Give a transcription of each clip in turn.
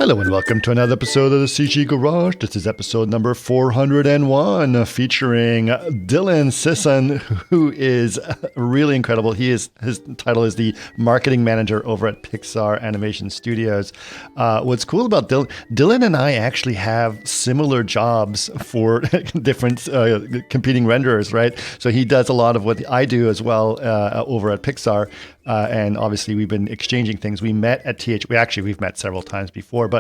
Hello and welcome to another episode of the CG Garage. This is episode number 401, featuring Dylan Sisson, who is really incredible. His title is the marketing manager over at Pixar Animation Studios. What's cool about Dylan and I actually have similar jobs for different competing renderers, right? So he does a lot of what I do as well over at Pixar. And obviously we've been exchanging things. We met at we've met several times before, but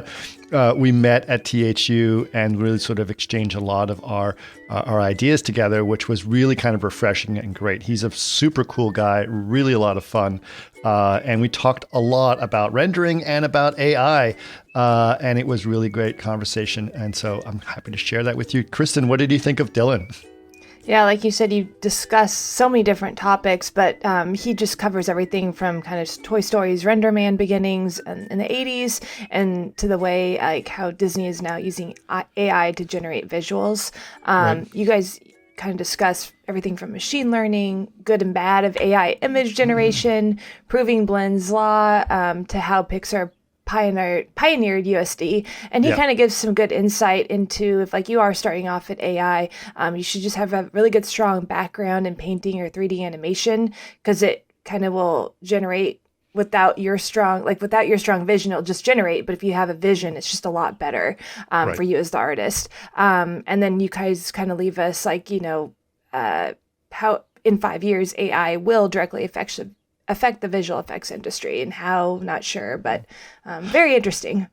we met at THU and really sort of exchanged a lot of our ideas together, which was really kind of refreshing and great. He's a super cool guy, really a lot of fun. And we talked a lot about rendering and about AI, and it was really great conversation. And so I'm happy to share that with you. Kristen, what did you think of Dylan? Yeah, like you said, you discuss so many different topics, but he just covers everything from kind of Toy Story's Render Man beginnings in the 80s and to the way like how Disney is now using AI to generate visuals. Right. You guys kind of discuss everything from machine learning, good and bad of AI image generation, proving Blinn's law, to how Pixar pioneered USD, and he kind of gives some good insight into if like you are starting off at AI, you should just have a really good strong background in painting or 3D animation, because it kind of will generate without your strong vision, it'll just generate. But if you have a vision, it's just a lot better for you as the artist. And then you guys kind of leave us like, how in 5 years AI will directly affect the visual effects industry, and how, not sure, but very interesting.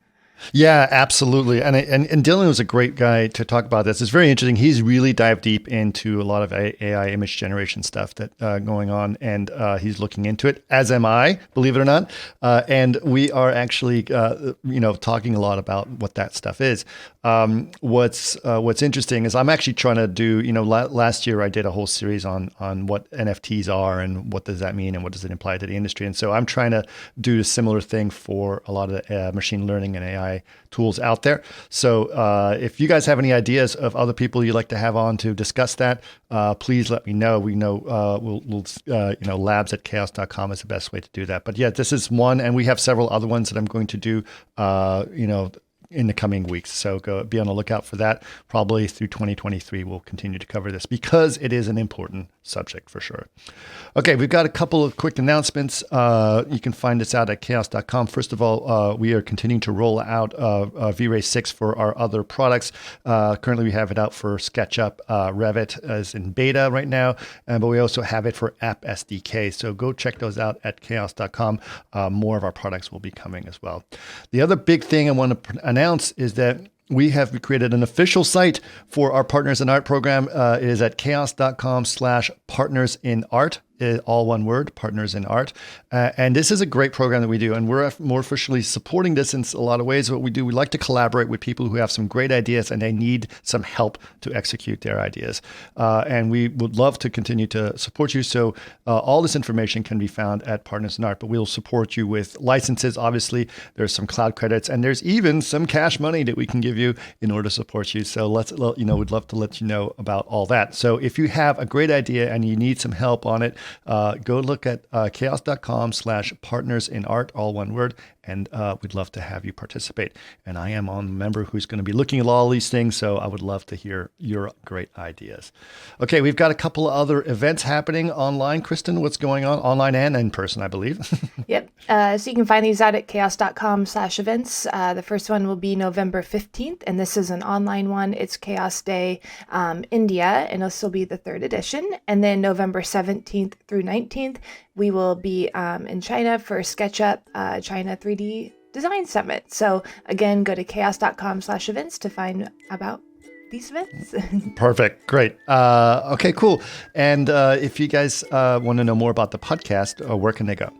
Yeah, absolutely. And Dylan was a great guy to talk about this. It's very interesting. He's really dived deep into a lot of AI image generation stuff that going on, and he's looking into it, as am I, believe it or not. And we are actually, talking a lot about what that stuff is. What's interesting is I'm actually trying to do, last year I did a whole series on what NFTs are and what does that mean and what does it imply to the industry. And so I'm trying to do a similar thing for a lot of the machine learning and AI tools out there. So if you guys have any ideas of other people you'd like to have on to discuss that, please let me know. We know labs@chaos.com is the best way to do that. But yeah, this is one, and we have several other ones that I'm going to do, in the coming weeks. So be on the lookout for that. Probably through 2023, we'll continue to cover this because it is an important subject for sure. Okay, we've got a couple of quick announcements. You can find us out at chaos.com. First of all, we are continuing to roll out V-Ray 6 for our other products. Currently, we have it out for SketchUp. Revit is in beta right now, but we also have it for App SDK. So go check those out at chaos.com. More of our products will be coming as well. The other big thing I want to announce is that we have created an official site for our Partners in Art program. It is at chaos.com/partnersinart. All one word, Partners in Art. And this is a great program that we do. And we're more officially supporting this in a lot of ways. What we do, we like to collaborate with people who have some great ideas and they need some help to execute their ideas. And we would love to continue to support you. So all this information can be found at Partners in Art, but we'll support you with licenses. Obviously, there's some cloud credits and there's even some cash money that we can give you in order to support you. So we'd love to let you know about all that. So if you have a great idea and you need some help on it, go look at chaos.com/partnersinart, all one word, and we'd love to have you participate. And I am a member who's going to be looking at all these things, so I would love to hear your great ideas. Okay, we've got a couple of other events happening online. Kristen, what's going on? Online and in person, I believe. Yep. So you can find these out at chaos.com/events. The first one will be November 15th, and this is an online one. It's Chaos Day India, and this will be the 3rd edition. And then November 17th through 19th, we will be in China for SketchUp China 3D Design Summit. So again, go to chaos.com/events to find about these events. Perfect. Great. Okay, cool. And if you guys want to know more about the podcast, where can they go?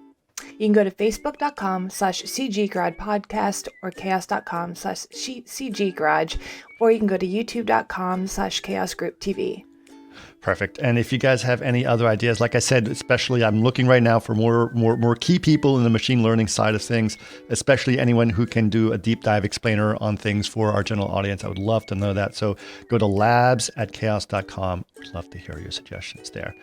You can go to facebook.com/CG Podcast or chaos.com/CG Garage, or you can go to youtube.com/Chaos Group TV. Perfect. And if you guys have any other ideas, like I said, especially I'm looking right now for more key people in the machine learning side of things, especially anyone who can do a deep dive explainer on things for our general audience. I would love to know that. So go to labs@chaos.com. I'd love to hear your suggestions there.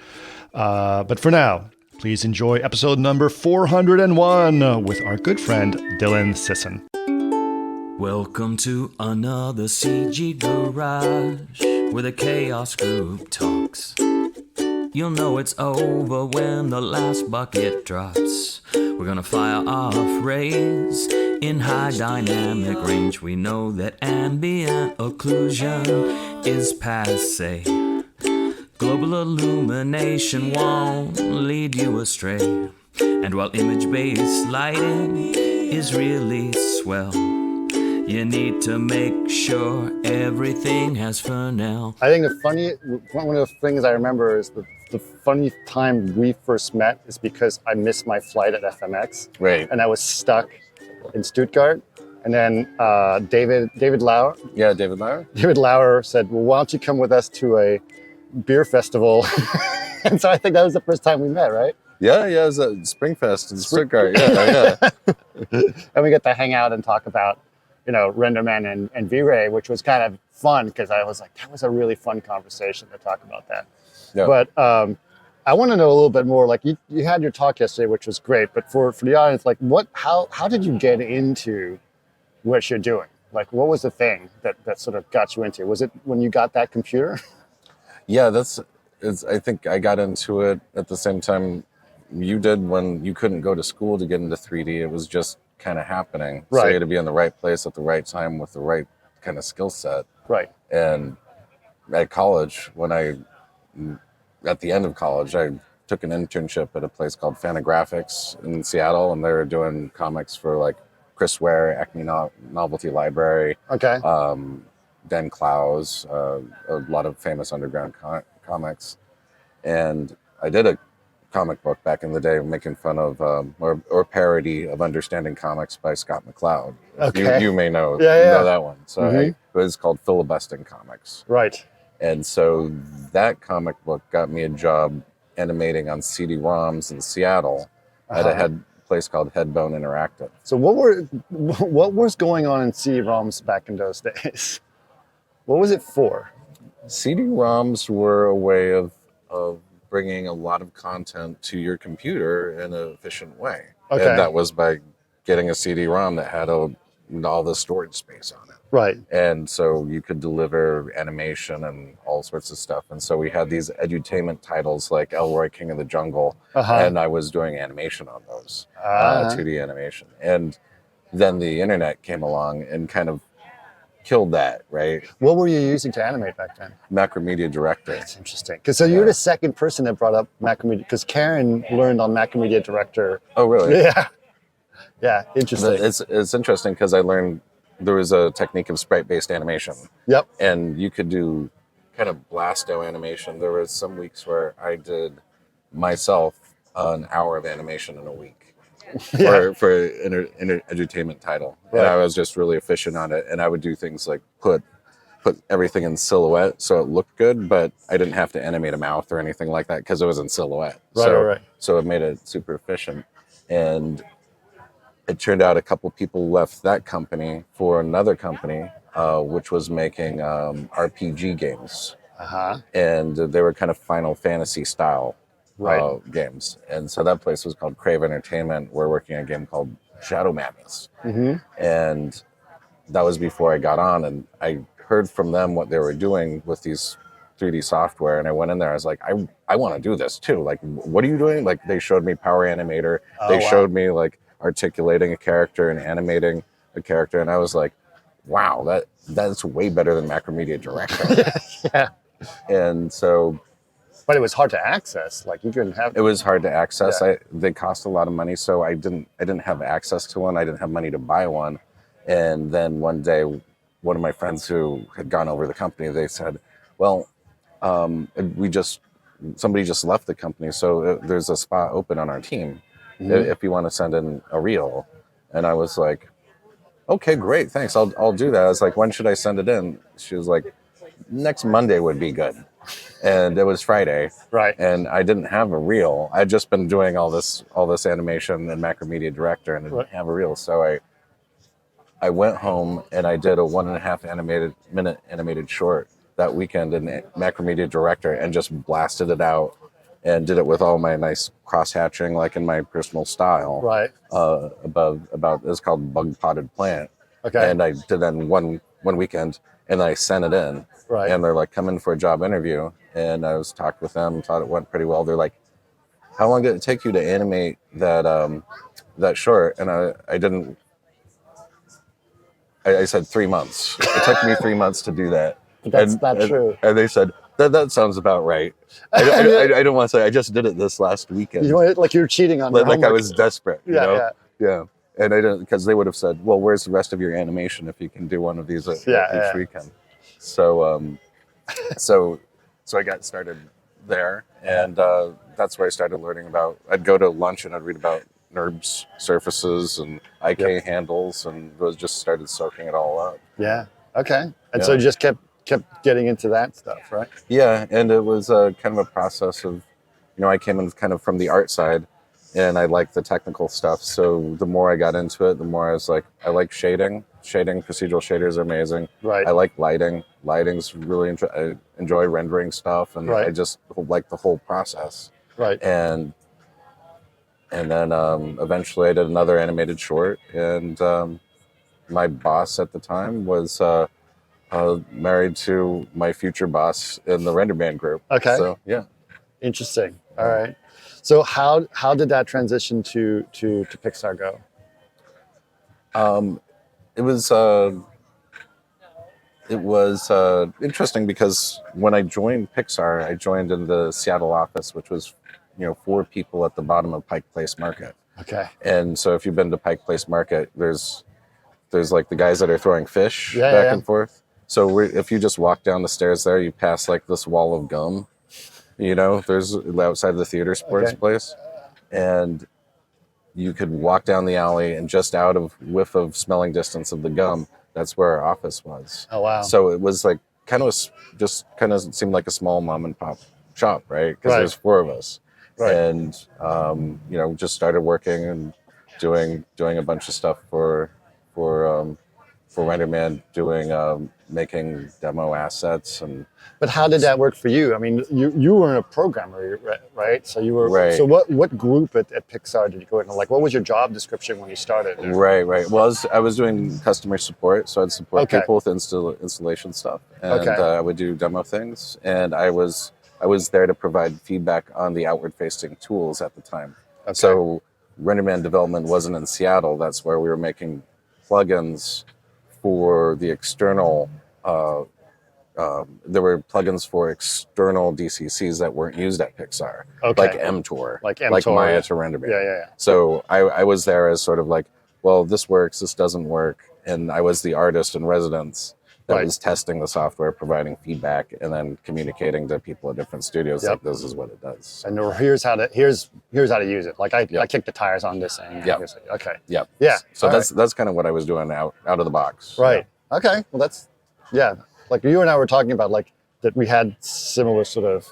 But for now, please enjoy episode number 401 with our good friend, Dylan Sisson. Welcome to another CG garage where the chaos group talks. You'll know it's over when the last bucket drops. We're gonna fire off rays in high dynamic range. We know that ambient occlusion is passe. Global illumination won't lead you astray. And while image-based lighting is really swell, you need to make sure everything has Fresnel. I think one of the things I remember is the funny time we first met is because I missed my flight at FMX. Right. And I was stuck in Stuttgart. And then David Lauer. Yeah, David Lauer. David Lauer said, well, why don't you come with us to a beer festival? And so I think that was the first time we met, right? Yeah, it was at Springfest in Stuttgart. Yeah. And we get to hang out and talk about, RenderMan and V-Ray, which was kind of fun because I was like, that was a really fun conversation to talk about that. Yeah. But I want to know a little bit more. Like you had your talk yesterday, which was great. But for the audience, like how did you get into what you're doing? Like, what was the thing that sort of got you into? Was it when you got that computer? Yeah, I think I got into it at the same time you did when you couldn't go to school to get into 3D. It was just kind of happening. Right. So you had to be in the right place at the right time with the right kind of skill set. Right. And at college, at the end of college, I took an internship at a place called Fantagraphics in Seattle, and they were doing comics for like Chris Ware, Acme Novelty Library, Okay. Dan Clowes, a lot of famous underground comics. And I did a comic book back in the day making fun of or parody of Understanding Comics by Scott McCloud. Okay. You may know, Yeah. know that one. So Mhm. it was called Filibusting Comics. Right. And so that comic book got me a job animating on CD-ROMs in Seattle at a place called Headbone Interactive. So what was going on in CD-ROMs back in those days? What was it for? CD-ROMs were a way of bringing a lot of content to your computer in an efficient way. Okay. And that was by getting a CD-ROM that had all the storage space on it. Right. And so you could deliver animation and all sorts of stuff. And so we had these edutainment titles like Elroy King of the Jungle, and I was doing animation on those, 2D animation. And then the internet came along and kind of killed that, right? What were you using to animate back then? Macromedia Director. That's interesting. Because you're the second person that brought up Macromedia, because Karen learned on Macromedia Director. Oh, really? Yeah. Yeah, interesting. It's interesting because I learned there was a technique of sprite-based animation. Yep. And you could do kind of blasto animation. There was some weeks where I did myself an hour of animation in a week. For an edutainment title. Right. And I was just really efficient on it. And I would do things like put everything in silhouette so it looked good, but I didn't have to animate a mouth or anything like that because it was in silhouette. Right. So it made it super efficient. And it turned out a couple people left that company for another company, which was making RPG games. And they were kind of Final Fantasy style. Games. And so that place was called Crave Entertainment. We're working on a game called Shadow Madness. And that was before I got on, and I heard from them what they were doing with these 3D software, and I went in there. I was like, I want to do this too. Like, what are you doing? Like, they showed me Power Animator. They showed me like articulating a character and animating a character, and I was like, wow, that's way better than Macromedia Director. Yeah. And so, but it was hard to access. Like, you couldn't have. It was hard to access. Yeah. They cost a lot of money, so I didn't have access to one. I didn't have money to buy one. And then one day, one of my friends who had gone over the company, they said, well, somebody just left the company, so there's a spot open on our team if you want to send in a reel. And I was like, okay, great, thanks, I'll do that. I was like, when should I send it in? She was like, next Monday would be good. And it was Friday, right? And I didn't have a reel. I'd just been doing all this animation in Macromedia Director, and I didn't have a reel. So I went home and I did a 1.5 minute animated short that weekend in Macromedia Director, and just blasted it out and did it with all my nice cross hatching, like in my personal style. Right. About it's called Bug Potted Plant, Okay. And I did that in one weekend, and I sent it in. Right. And they're like, come in for a job interview. And I was talked with them, thought it went pretty well. They're like, how long did it take you to animate that short? And I didn't. I said 3 months. It took me 3 months to do that. But that's not true. And they said, that sounds about right. I don't want to say, I just did it this last weekend. You know, like you were cheating on your Like I homework. was desperate, you know? Yeah. And I didn't, because they would have said, well, where's the rest of your animation if you can do one of these each weekend? So, so I got started there, and that's where I started learning about, I'd go to lunch and I'd read about NURBS surfaces and IK handles, and was just started soaking it all up. Yeah. Okay. And so you just kept getting into that stuff, right? Yeah, and it was kind of a process of, I came in kind of from the art side, and I liked the technical stuff. So the more I got into it, the more I was like, I like shading. Procedural shaders are amazing. Right. I like lighting. Lighting's really, I enjoy rendering stuff, and I just like the whole process. Right. And then eventually I did another animated short, and my boss at the time was married to my future boss in the RenderMan group. Okay. So yeah. Interesting. All right. So how did that transition to Pixar go? It was interesting because when I joined Pixar, I joined in the Seattle office, which was 4 people at the bottom of Pike Place Market. Okay. And so if you've been to Pike Place Market, there's like the guys that are throwing fish back and forth. So if you just walk down the stairs there, you pass like this wall of gum. There's outside the theater sports place, and you could walk down the alley, and just out of whiff of smelling distance of the gum, that's where our office was. Oh wow! So it was like kind of seemed like a small mom and pop shop, right? Because there's 4 of us, and just started working and doing a bunch of stuff for RenderMan, doing making demo assets. And but how did that work for you? I mean, you weren't a programmer, right? So you were right. So what group at Pixar did you go in? Like, what was your job description when you started? Right. Well, I was doing customer support, so I'd support people with installation stuff, and I would do demo things, and I was there to provide feedback on the outward-facing tools at the time. Okay. So RenderMan development wasn't in Seattle. That's where we were making plugins for the external. There were plugins for external DCCs that weren't used at Pixar, like MTOR, like Maya to RenderMan. Yeah. So I was there as sort of like, well, this works, this doesn't work, and I was the artist in residence that was testing the software, providing feedback, and then communicating to people at different studios like, this is what it does. And here's how to use it. Like I kick the tires on this thing. Yeah. Okay. Yeah. Yeah. So that's kind of what I was doing out of the box. Right. Okay. Well, that's like you and I were talking about, like that we had similar sort of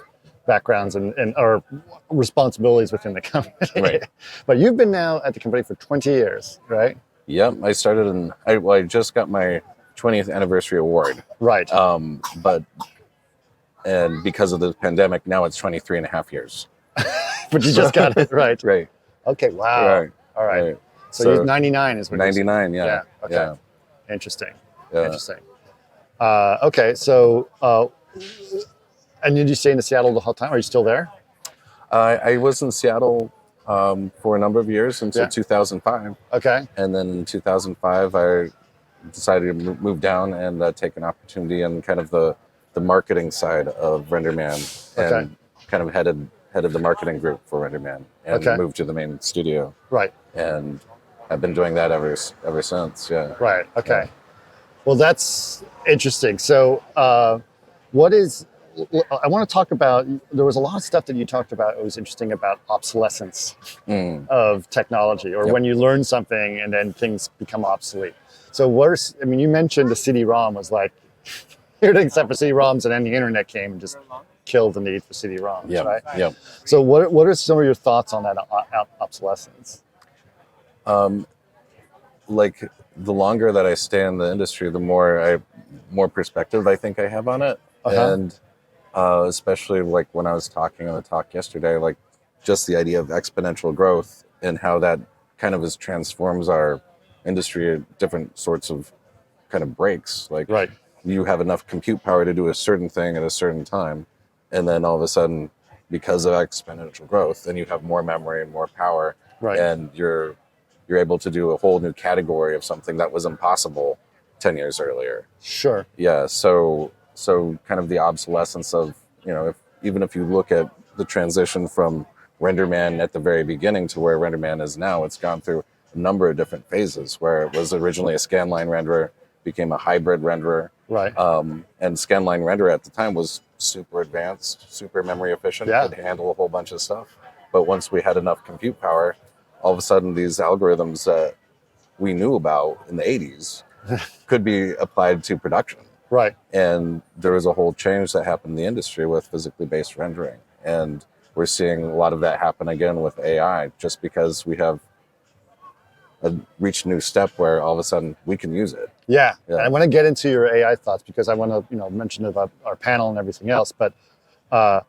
backgrounds and our responsibilities within the company. Right. But you've been now at the company for 20 years, right? Yep. I started I just got my 20th anniversary award. Right. And because of the pandemic, now it's 23 and a half years. But you just got it, right? Right. Okay, wow. Right. All right. Right. So 99 is what 99, yeah. Yeah, okay. Yeah. Interesting. Yeah. Interesting. Okay, so, and did you stay in Seattle the whole time? Are you still there? I was in Seattle for a number of years until 2005. Okay. And then in 2005, I decided to move down and take an opportunity in kind of the marketing side of RenderMan, and kind of headed the marketing group for RenderMan, and moved to the main studio. Right. And I've been doing that ever since. Yeah. Right. Okay. Yeah. Well, that's interesting. So, I want to talk about, there was a lot of stuff that you talked about. It was interesting about obsolescence of technology, or when you learn something and then things become obsolete. So you mentioned the CD-ROM was like, everything except for CD-ROMs, and then the internet came and just killed the need for CD-ROMs, right? Yeah. So what are some of your thoughts on that obsolescence? Like, the longer that I stay in the industry, the more perspective I think I have on it. And especially like when I was talking on the talk yesterday, like just the idea of exponential growth and how that kind of transforms our industry, different sorts of kind of breaks. Like Right. you have enough compute power to do a certain thing at a certain time, and then all of a sudden, because of exponential growth, then you have more memory and more power, Right. and you're able to do a whole new category of something that was impossible 10 years earlier. Sure. Yeah, so kind of the obsolescence of, even if you look at the transition from RenderMan at the very beginning to where RenderMan is now, it's gone through a number of different phases where it was originally a scanline renderer, became a hybrid renderer. Right. And scanline renderer at the time was super advanced, super memory efficient, Yeah. could handle a whole bunch of stuff. But once we had enough compute power, all of a sudden these algorithms that we knew about in the 80s could be applied to production. Right. And there was a whole change that happened in the industry with physically based rendering. And we're seeing a lot of that happen again with AI, just because we have reached a new step where all of a sudden we can use it. Yeah. Yeah. I want to get into your AI thoughts because I want to, mention about our panel and everything else. But tell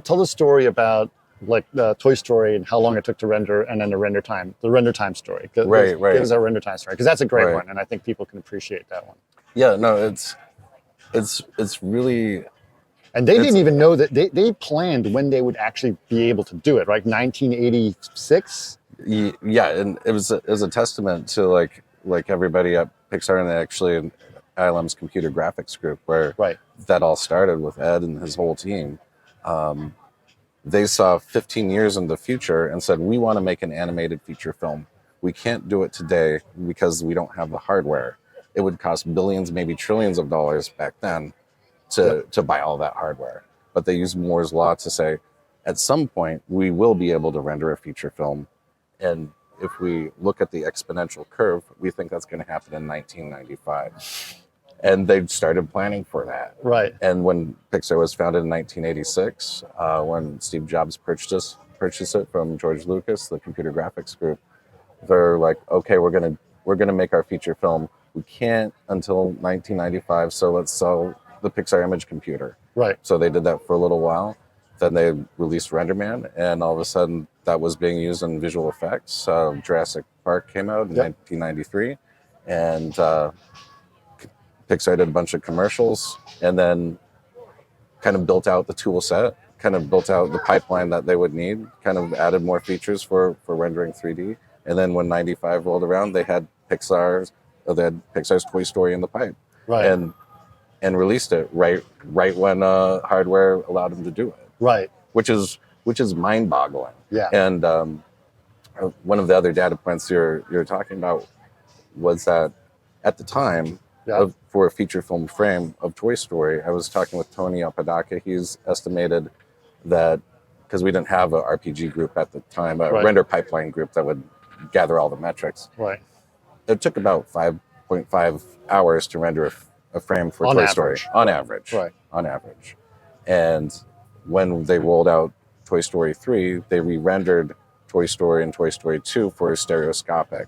the story about like Toy Story and how long it took to render, and then the render time story. Right. Give us our render time story, because that's a great Right. one, and I think people can appreciate that one. Yeah, no, it's really. And they didn't even know that they planned when they would actually be able to do it, right? 1986. Yeah, and it was a testament to like everybody at Pixar and actually ILM's computer graphics group, where Right. that all started with Ed and his whole team. They saw 15 years in the future and said, we want to make an animated feature film. We can't do it today because we don't have the hardware. It would cost billions, maybe trillions of dollars back then to buy all that hardware. But they used Moore's law to say, at some point, we will be able to render a feature film. And if we look at the exponential curve, we think that's going to happen in 1995. And they started planning for that. Right. And when Pixar was founded in 1986, when Steve Jobs purchased it from George Lucas, the computer graphics group, they're like, okay, we're gonna make our feature film. We can't until 1995, so let's sell the Pixar image computer. Right. So they did that for a little while. Then they released RenderMan, and all of a sudden that was being used in visual effects. Jurassic Park came out in 1993, and Pixar did a bunch of commercials, and then kind of built out the tool set, kind of built out the pipeline that they would need, kind of added more features for rendering 3D. And then when 95 rolled around, they had Pixar's Toy Story in the pipe. Right. And released it right when hardware allowed them to do it. Right. Which is mind-boggling. Yeah. And one of the other data points you're talking about was that at the time, for a feature film frame of Toy Story, I was talking with Tony Apodaca. He's estimated that, because we didn't have a RPG group at the time, a render pipeline group that would gather all the metrics. Right. It took about 5.5 hours to render a frame for Toy Story. On average. Right. On average. And when they rolled out Toy Story 3, they re-rendered Toy Story and Toy Story 2 for stereoscopic.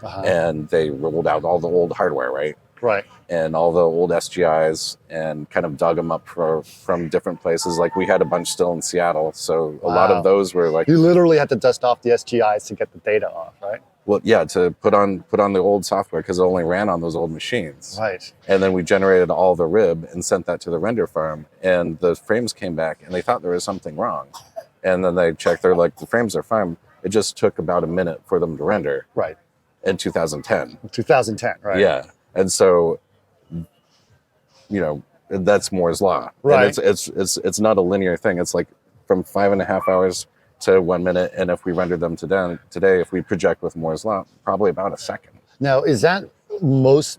Uh-huh. And they rolled out all the old hardware, right? Right. And all the old SGIs, and kind of dug them up from different places. Like we had a bunch still in Seattle, so a lot of those were like, you literally had to dust off the SGIs to get the data off, right? well, yeah, to put on the old software, because it only ran on those old machines. Right. And then we generated all the rib and sent that to the render farm, and the frames came back, and they thought there was something wrong. And then they checked, they're like, the frames are fine. It just took about a minute for them to render. Right. In 2010. 2010, right? Yeah. And so, that's Moore's law. Right. And it's not a linear thing. It's like from 5.5 hours to 1 minute. And if we render them today, if we project with Moore's law, probably about a second. Now, is that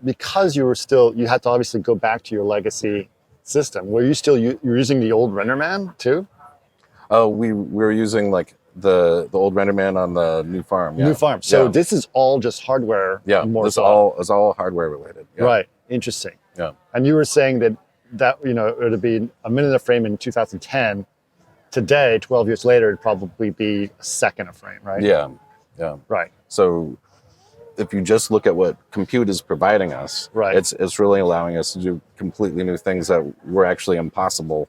because you had to obviously go back to your legacy system? Were you still you're using the old RenderMan too? Oh, we were using like the old RenderMan on the new farm. Yeah. New farm. So this is all just hardware. Yeah, it's all hardware related. Yeah. Right. Interesting. Yeah. And you were saying that it would be a minute a frame in 2010. Today, 12 years later, it'd probably be a second a frame, right? Yeah. Yeah. Right. So if you just look at what compute is providing us, right, it's really allowing us to do completely new things that were actually impossible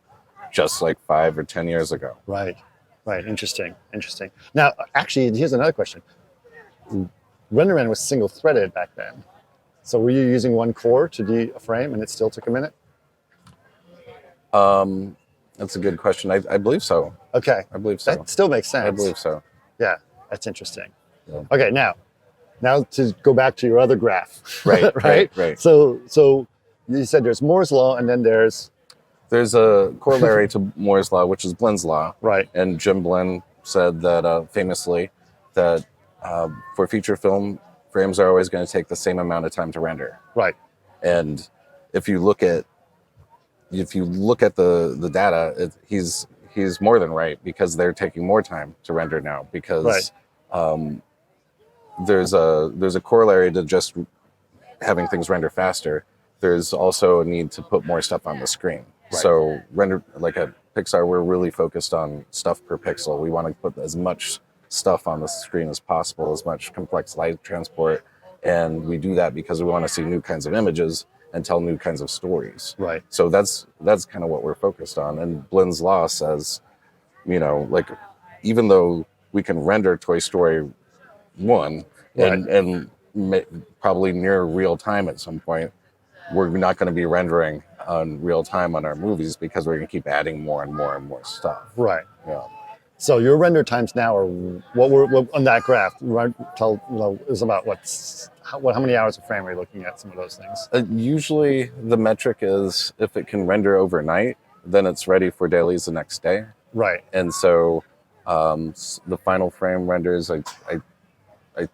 just like 5 or 10 years ago. Right. Right. Interesting. Now, actually, here's another question. RenderMan was single-threaded back then. So were you using one core to do a frame and it still took a minute? That's a good question. I believe so. Okay. I believe so. That still makes sense. I believe so. Yeah, that's interesting. Yeah. Okay, now to go back to your other graph. Right, right. So you said there's Moore's law and then there's a corollary to Moore's law, which is Blinn's law. Right. And Jim Blinn said that famously that for feature film, frames are always going to take the same amount of time to render. Right. And if you look at the data, he's more than right, because they're taking more time to render now, because there's a corollary to just having things render faster. There's also a need to put more stuff on the screen. Right. So render, like at Pixar, we're really focused on stuff per pixel. We want to put as much stuff on the screen as possible, as much complex light transport, and we do that because we want to see new kinds of images and tell new kinds of stories. Right. So that's kind of what we're focused on. And Blinn's law says, like, even though we can render Toy Story 1 and probably near real time at some point, we're not going to be rendering on real time on our movies, because we're going to keep adding more and more and more stuff. Right. Yeah. So your render times now are what on that graph? Is about how many hours a frame are you looking at? Some of those things. Usually the metric is if it can render overnight, then it's ready for dailies the next day. Right. And so the final frame renders, I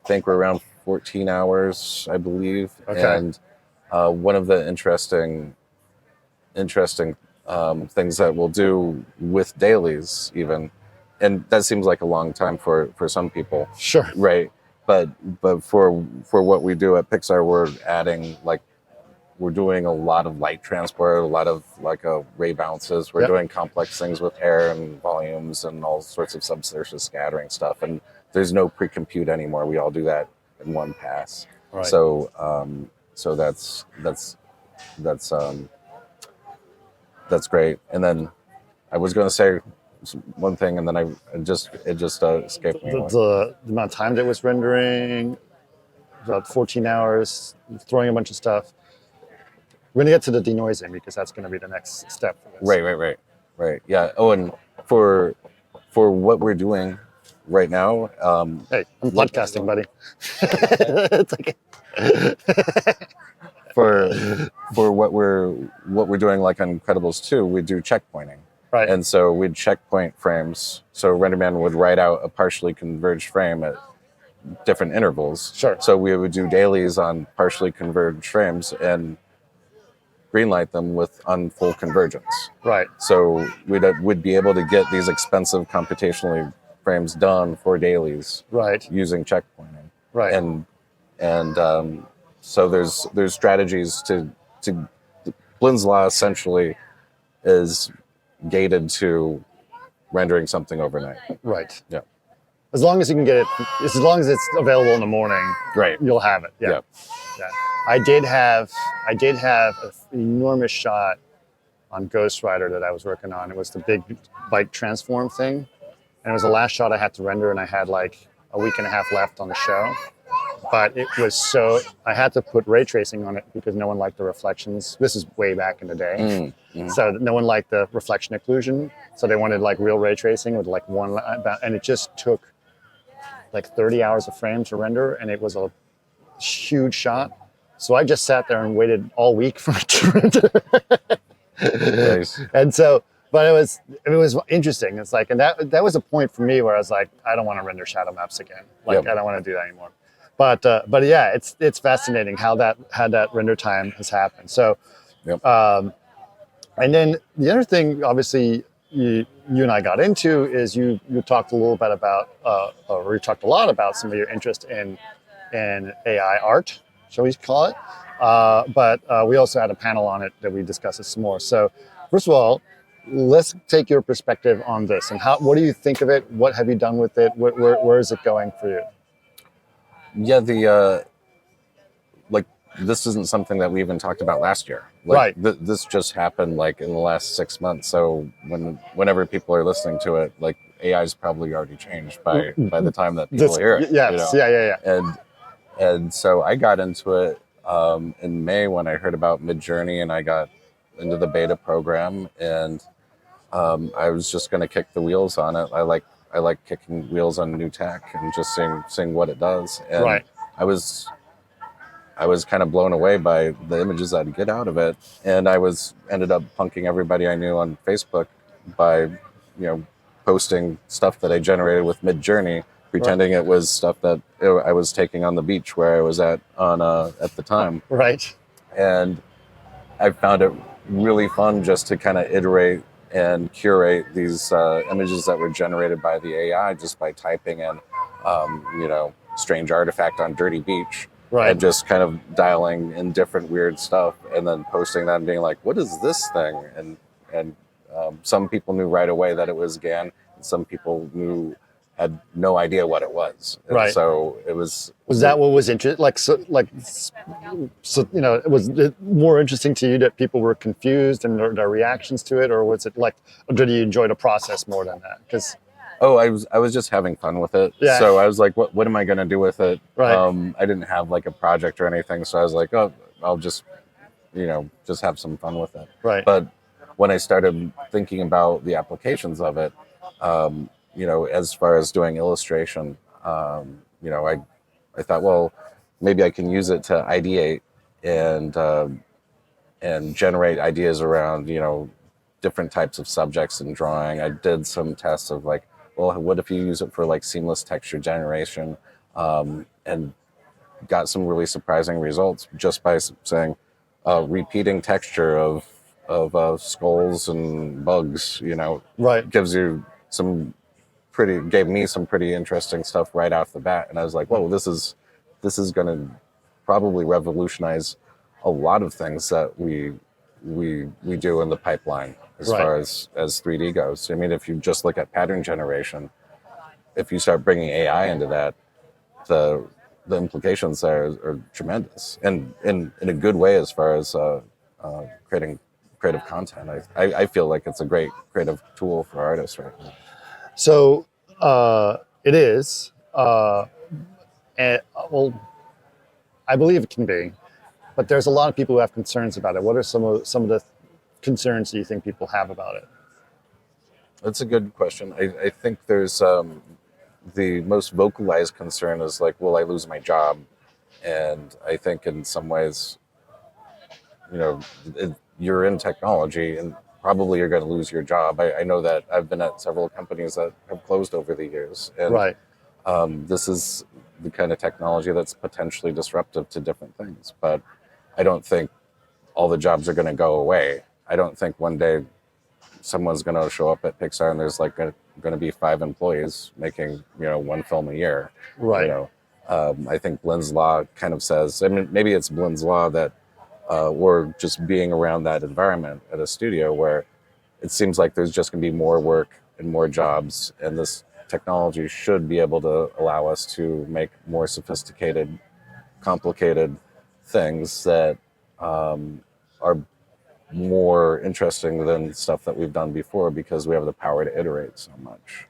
think we're around 14 hours, I believe. Okay. And one of the interesting things that we'll do with dailies even, and that seems like a long time for some people. Sure. Right. But for what we do at Pixar, we're doing a lot of light transport, a lot of ray bounces. We're doing complex things with air and volumes and all sorts of subsurface scattering stuff. And there's no pre-compute anymore. We all do that in one pass. Right. So that's great. And then I was going to say one thing, and then it just escaped me. The amount of time that was rendering, about 14 hours, throwing a bunch of stuff. We're going to get to the denoising, because that's going to be the next step for this. Right. Yeah. Oh, and for what we're doing right now. Hey, I'm podcasting, buddy. It's okay. For what we're doing, like on Incredibles 2, we do checkpointing. Right. And so we'd checkpoint frames. So RenderMan would write out a partially converged frame at different intervals. Sure. So we would do dailies on partially converged frames and greenlight them on full convergence. Right. So we'd be able to get these expensive computationally frames done for dailies. Right. Using checkpointing. Right. And so there's strategies to Blinn's law essentially is gated to rendering something overnight. Right. Yeah. As long as you can get it, as long as it's available in the morning, right, you'll have it. Yeah. I did have an enormous shot on Ghost Rider that I was working on. It was the big bike transform thing, and it was the last shot I had to render, and I had like a week and a half left on the show. But it was I had to put ray tracing on it because no one liked the reflections. This is way back in the day. Mm-hmm. So no one liked the reflection occlusion. So they wanted like real ray tracing with like one, and it just took like 30 hours of frame to render, and it was a huge shot. So I just sat there and waited all week for it to render. Nice. And so, but it was interesting. It's like, and that was a point for me where I was like, I don't want to render shadow maps again. Like, I don't want to do that anymore. But yeah, it's fascinating how that render time has happened. So, and then the other thing, obviously, you and I got into is you talked a little bit about, or you talked a lot about some of your interest in AI art, shall we call it? But we also had a panel on it that we discussed some more. So, first of all, let's take your perspective on this and what do you think of it? What have you done with it? Where is it going for you? Yeah, this isn't something that we even talked about last year. Right. This just happened like in the last 6 months. So whenever people are listening to it, like AI's probably already changed by the time that people hear it. Yes. You know? Yeah. And so I got into it in May when I heard about Midjourney, and I got into the beta program, and I was just going to kick the wheels on it. I like kicking wheels on new tech and just seeing what it does. And Right. I was kind of blown away by the images I'd get out of it, and ended up punking everybody I knew on Facebook by posting stuff that I generated with Midjourney, pretending it was stuff that I was taking on the beach where I was at the time. Right. And I found it really fun just to kind of iterate and curate these images that were generated by the AI just by typing in, strange artifact on dirty beach. Right. And just kind of dialing in different weird stuff and then posting that and being like, what is this thing? And some people knew right away that it was GAN, and some people had no idea what it was. And right. So it was. Was that what was interesting? Was it more interesting to you that people were confused and their reactions to it, or was it or did you enjoy the process more than that? Because I was just having fun with it. Yeah. So I was like, what am I going to do with it? Right. I didn't have like a project or anything. So I was like, oh, I'll just have some fun with it. Right. But when I started thinking about the applications of it, as far as doing illustration, I thought, well, maybe I can use it to ideate and generate ideas around, different types of subjects in drawing. I did some tests of like, well, what if you use it for like seamless texture generation, and got some really surprising results just by saying repeating texture of skulls and bugs. Right. Gave me some pretty interesting stuff right off the bat, and I was like, whoa, this is going to probably revolutionize a lot of things that we do in the pipeline as Right. far as 3D goes. I mean, if you just look at pattern generation, if you start bringing AI into that, the implications there are tremendous, and in a good way as far as creating creative content. I feel like it's a great creative tool for artists right now. So it is. I believe it can be, but there's a lot of people who have concerns about it. What are some of the concerns do you think people have about it? That's a good question. I think there's the most vocalized concern is like, will I lose my job? And I think in some ways, you're in technology and probably you're going to lose your job. I know that I've been at several companies that have closed over the years. And Right. This is the kind of technology that's potentially disruptive to different things. But I don't think all the jobs are going to go away. I don't think one day someone's going to show up at Pixar and there's like going to be 5 employees making, one film a year. Right. I think Blinn's law kind of says, I mean, maybe it's Blinn's law that, or just being around that environment at a studio where it seems like there's just going to be more work and more jobs, and this technology should be able to allow us to make more sophisticated, complicated things that are more interesting than stuff that we've done before because we have the power to iterate so much.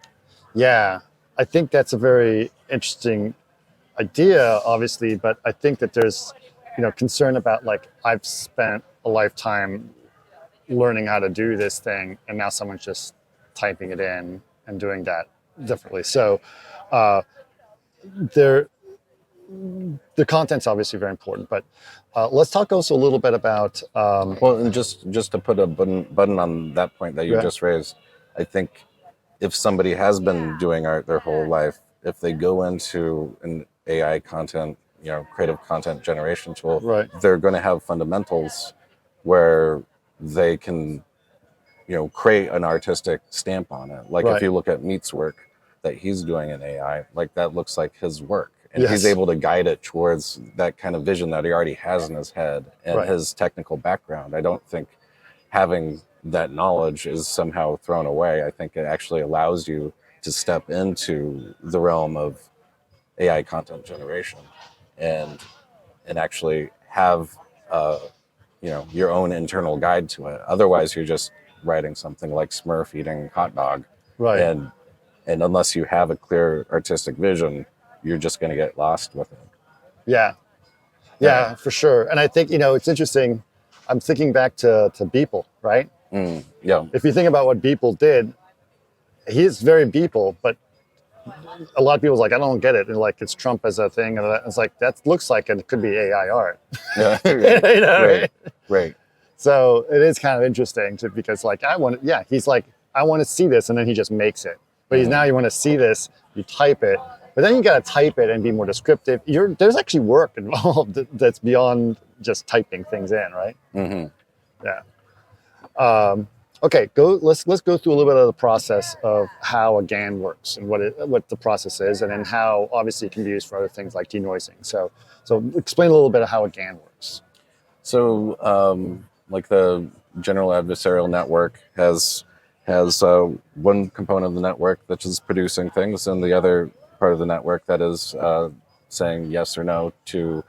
Yeah, I think that's a very interesting idea, obviously, but I think that there's, concern about like, I've spent a lifetime learning how to do this thing, and now someone's just typing it in and doing that differently. So the content's obviously very important, but let's talk also a little bit about... and just to put a button on that point that you just raised, I think if somebody has been doing art their whole life, if they go into an AI content, creative content generation tool, Right. they're going to have fundamentals where they can, create an artistic stamp on it. Like Right. if you look at Meat's work that he's doing in AI, like that looks like his work. And Yes. he's able to guide it towards that kind of vision that he already has in his head and Right. his technical background. I don't think having that knowledge is somehow thrown away. I think it actually allows you to step into the realm of AI content generation and actually have your own internal guide to it. Otherwise, you're just writing something like Smurf eating hot dog, Right. and unless you have a clear artistic vision, you're just going to get lost with it. Yeah. Yeah, for sure. And I think, it's interesting. I'm thinking back to Beeple, right? Yeah. If you think about what Beeple did, he's very Beeple, but a lot of people's like, I don't get it. And like, it's Trump as a thing. And it's like, that looks like it could be AI art. Yeah. Right? Right. So it is kind of interesting because like, he's like, I want to see this. And then he just makes it. But now you want to see this, you type it, but then you got to type it and be more descriptive. There's actually work involved that's beyond just typing things in, right? Mm-hmm. Yeah. Okay, let's go through a little bit of the process of how a GAN works and what the process is, and then how obviously it can be used for other things like denoising. So explain a little bit of how a GAN works. So like the general adversarial network has one component of the network that is producing things, and the other part of the network that is saying yes or no to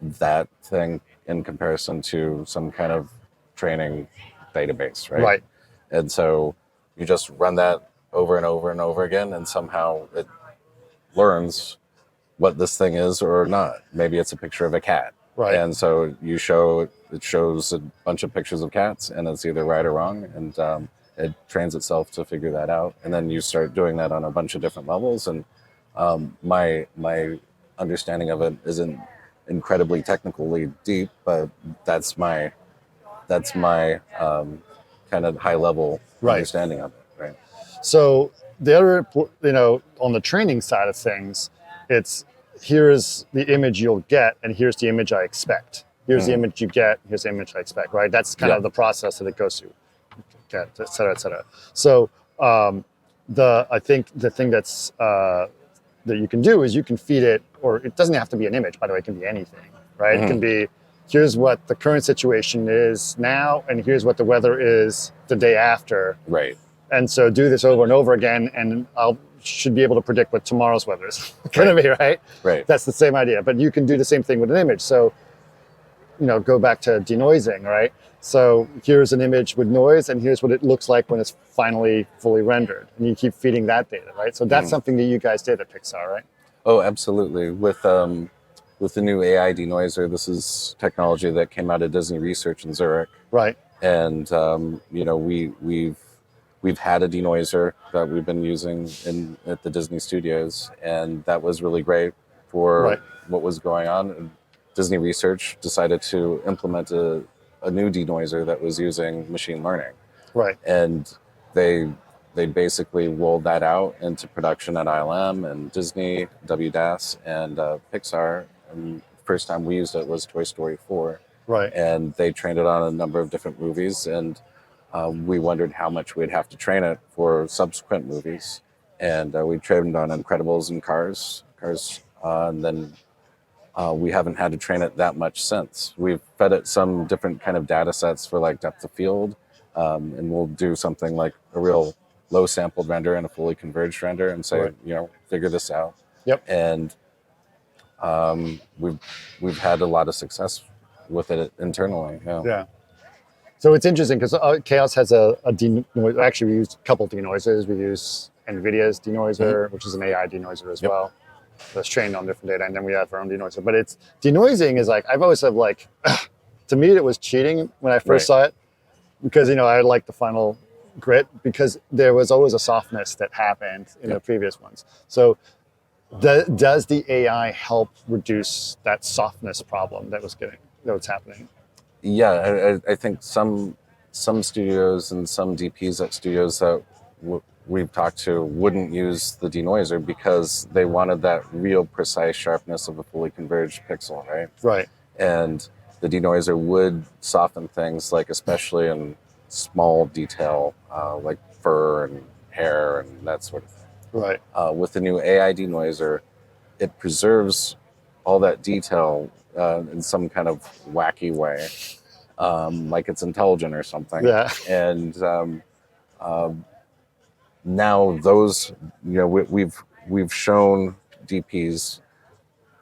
that thing in comparison to some kind of training database, right? Right. And so you just run that over and over and over again, and somehow it learns what this thing is or not. Maybe it's a picture of a cat. Right. And so it shows a bunch of pictures of cats, and it's either right or wrong, and it trains itself to figure that out. And then you start doing that on a bunch of different levels. And my understanding of it isn't incredibly technically deep, but that's my kind of high level understanding of it. Right. So the other, on the training side of things, it's here's the image you'll get, and here's the image I expect. Here's the image you get, here's the image I expect, right? That's kind of the process that it goes through, et cetera, et cetera. So I think the thing that's that you can do is you can feed it, or it doesn't have to be an image, by the way, it can be anything, right? It can be, here's what the current situation is now, and here's what the weather is the day after. Right. And so do this over and over again, and should be able to predict what tomorrow's weather is going to be, right? Right. That's the same idea, but you can do the same thing with an image. So, go back to denoising, right? So here's an image with noise, and here's what it looks like when it's finally fully rendered. And you keep feeding that data, right? So that's something that you guys did at Pixar, right? Oh, absolutely. With the new AI denoiser, this is technology that came out of Disney Research in Zurich. Right. And we've had a denoiser that we've been using at the Disney studios, and that was really great for what was going on. And Disney Research decided to implement a new denoiser that was using machine learning. Right. And they basically rolled that out into production at ILM and Disney, WDAS, and Pixar. And the first time we used it was Toy Story 4. Right. And they trained it on a number of different movies, and we wondered how much we'd have to train it for subsequent movies. And we trained on Incredibles and Cars, and then we haven't had to train it that much since. We've fed it some different kind of data sets for like depth of field, and we'll do something like a real low sampled render and a fully converged render and say, figure this out. Yep. And we've had a lot of success with it internally. Yeah. So it's interesting because Chaos has actually we used a couple denoisers. We use NVIDIA's denoiser, which is an AI denoiser as well. That's trained on different data, and then we have our own denoiser. But it's denoising is like, I've always said, like, to me it was cheating when I first saw it, because I like the final grit because there was always a softness that happened in the previous ones. So does the AI help reduce that softness problem that was happening? Yeah, I think some studios and some DPs at studios that we've talked to wouldn't use the denoiser because they wanted that real precise sharpness of a fully converged pixel, right? Right. And the denoiser would soften things, like especially in small detail, like fur and hair and that sort of thing. Right. With the new AI denoiser, it preserves all that detail in some kind of wacky way, like it's intelligent or something. Yeah. And now those, we've shown DPs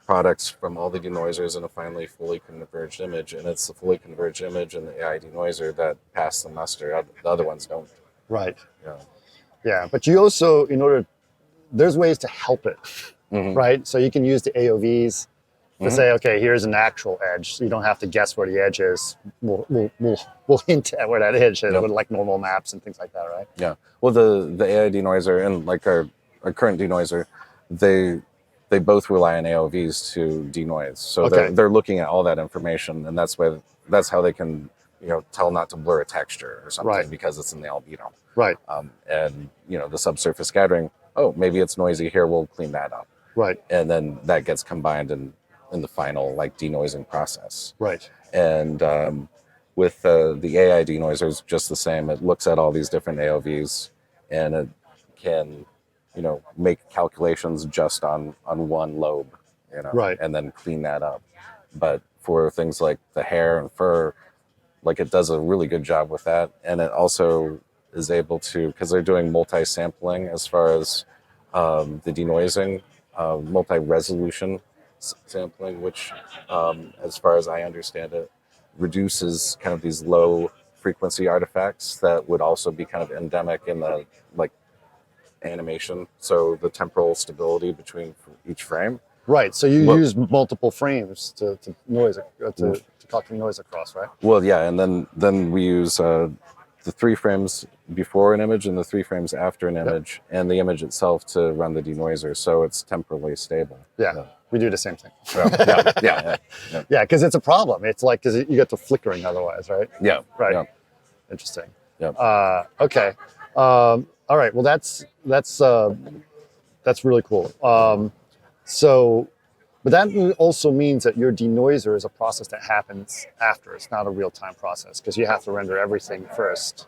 products from all the denoisers in a finally fully converged image, and it's the fully converged image and the AI denoiser that pass the muster. The other ones don't. Right. Yeah. Yeah, but you also, there's ways to help it, right? So you can use the AOVs to say, okay, here's an actual edge. So you don't have to guess where the edge is. We'll hint at where that edge is with like normal maps and things like that, right? Yeah. Well, the AI denoiser and like our current denoiser, they both rely on AOVs to denoise. So they're looking at all that information, and that's how they can tell not to blur a texture or something because it's in the albedo. Right. And the subsurface scattering. Oh, maybe it's noisy here. We'll clean that up. Right. And then that gets combined in the final like denoising process. Right. And with the AI denoiser is just the same. It looks at all these different AOVs and it can, make calculations just on one lobe, Right. and then clean that up. But for things like the hair and fur, like it does a really good job with that. And it also is able to, because they're doing multi-sampling as far as the denoising, multi-resolution sampling, which, as far as I understand it, reduces kind of these low frequency artifacts that would also be kind of endemic in the like animation. So the temporal stability between each frame. Right. So you use multiple frames to noise to calculate noise across, right? Well, yeah, and then we use the 3 frames before an image and the 3 frames after an image, and the image itself to run the denoiser, so it's temporally stable. Yeah. We do the same thing. Yeah. Yeah, because it's a problem. It's like because you get the flickering otherwise, right? Yeah. Right. Yeah. Interesting. Yeah. Okay. All right. Well, that's really cool. But that also means that your denoiser is a process that happens after. It's not a real-time process because you have to render everything first.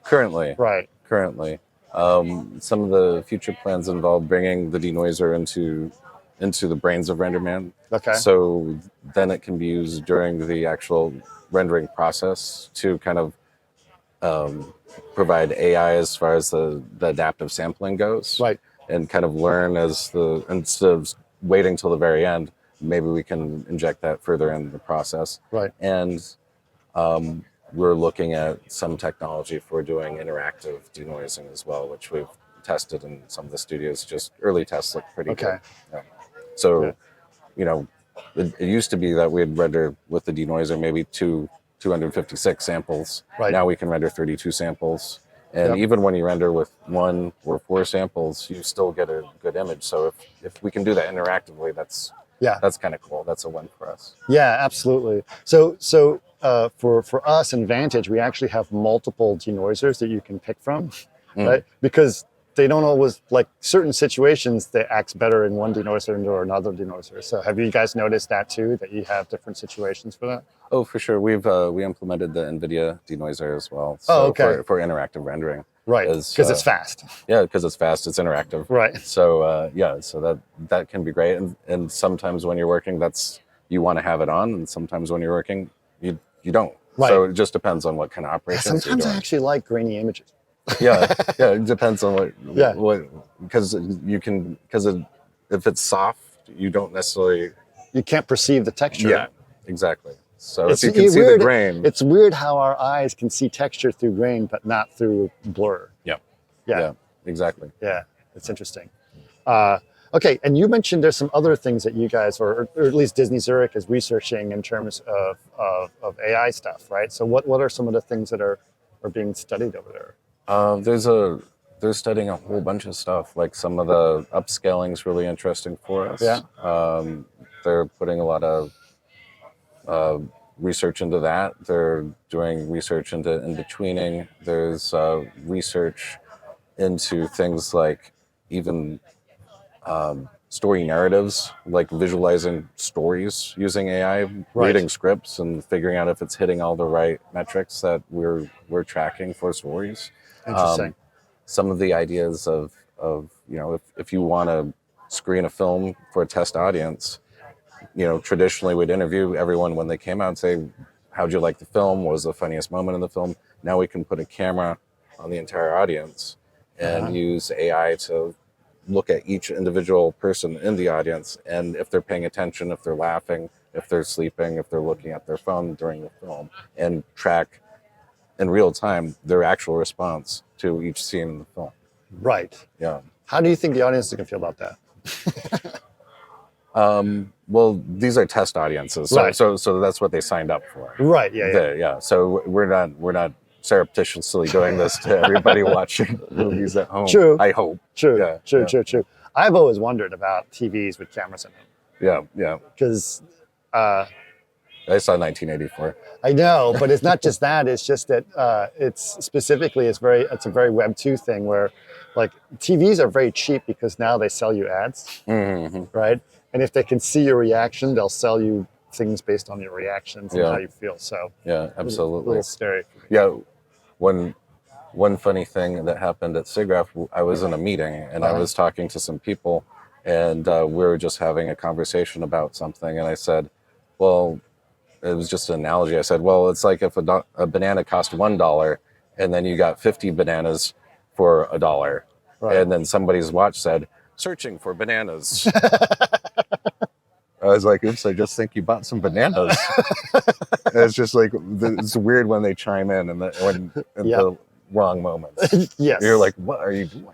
Currently. Right. Currently. Some of the future plans involve bringing the denoiser into the brains of RenderMan. Okay. So then it can be used during the actual rendering process to kind of provide AI as far as the adaptive sampling goes. Right. And kind of learn instead of waiting till the very end, maybe we can inject that further into the process. Right. And we're looking at some technology for doing interactive denoising as well, which we've tested in some of the studios. Just early tests look pretty good. Yeah. So, it used to be that we'd render with the denoiser maybe 256 samples. Right. Now we can render 32 samples. And even when you render with 1 or 4 samples, you still get a good image. So if we can do that interactively, that's kind of cool. That's a win for us. Yeah, absolutely. So for us in Vantage, we actually have multiple denoisers that you can pick from, right? Because they don't always, like certain situations, they act better in one denoiser or another denoiser. So have you guys noticed that too, that you have different situations for that? Oh, for sure. We implemented the NVIDIA denoiser as well. So for interactive rendering. Right, because it's fast. Yeah, because it's fast. It's interactive. Right. So so that can be great. And sometimes when you're working, you want to have it on, and sometimes when you're working, you don't. Right. So it just depends on what kind of operations you're doing. Sometimes I actually like grainy images. Yeah, it depends on what because if it's soft, you don't necessarily. You can't perceive the texture. Yeah, exactly. So if you can see the grain. It's weird how our eyes can see texture through grain, but not through blur. Yeah, exactly. Yeah, it's interesting. Okay, and you mentioned there's some other things that you guys, or at least Disney Zurich is researching in terms of AI stuff, right? So what are some of the things that are being studied over there? They're studying a whole bunch of stuff. Like some of the upscaling is really interesting for us. Yeah. They're putting a lot of research into that. They're doing research into in-betweening. There's research into things like even story narratives, like visualizing stories using AI, reading scripts and figuring out if it's hitting all the right metrics that we're tracking for stories. Interesting. Some of the ideas of if you want to screen a film for a test audience, traditionally we'd interview everyone when they came out and say, how'd you like the film? What was the funniest moment in the film? Now we can put a camera on the entire audience and use AI to look at each individual person in the audience, and if they're paying attention, if they're laughing, if they're sleeping, if they're looking at their phone during the film, and track in real time their actual response to each scene in the film. Right. Yeah. How do you think the audience is going to feel about that? Well, these are test audiences, so Right. so that's what they signed up for. Right. Yeah. Yeah. So we're not surreptitiously doing this to everybody watching movies at home. True. I hope. True. Yeah. True. Yeah. True. True. I've always wondered about TVs with cameras in them Yeah. Yeah. because. I saw 1984. I know, but it's not just that. It's just that it's specifically it's a very Web 2 thing where like TVs are very cheap because now they sell you ads, Mm-hmm. right? And if they can see your reaction, they'll sell you things based on your reactions and Yeah. how you feel. So Yeah. a Absolutely. little scary. Yeah. One funny thing that happened at SIGGRAPH, I was in a meeting and I was talking to some people, and we were just having a conversation about something, and I said, well, it was just an analogy. I said, well, it's like if a banana cost $1 and then you got 50 bananas for $1. Right. And then somebody's watch said, searching for bananas. I was like, oops, I just think you bought some bananas. It's just like, it's weird when they chime in and the wrong moments. Yes. You're like, what are you doing?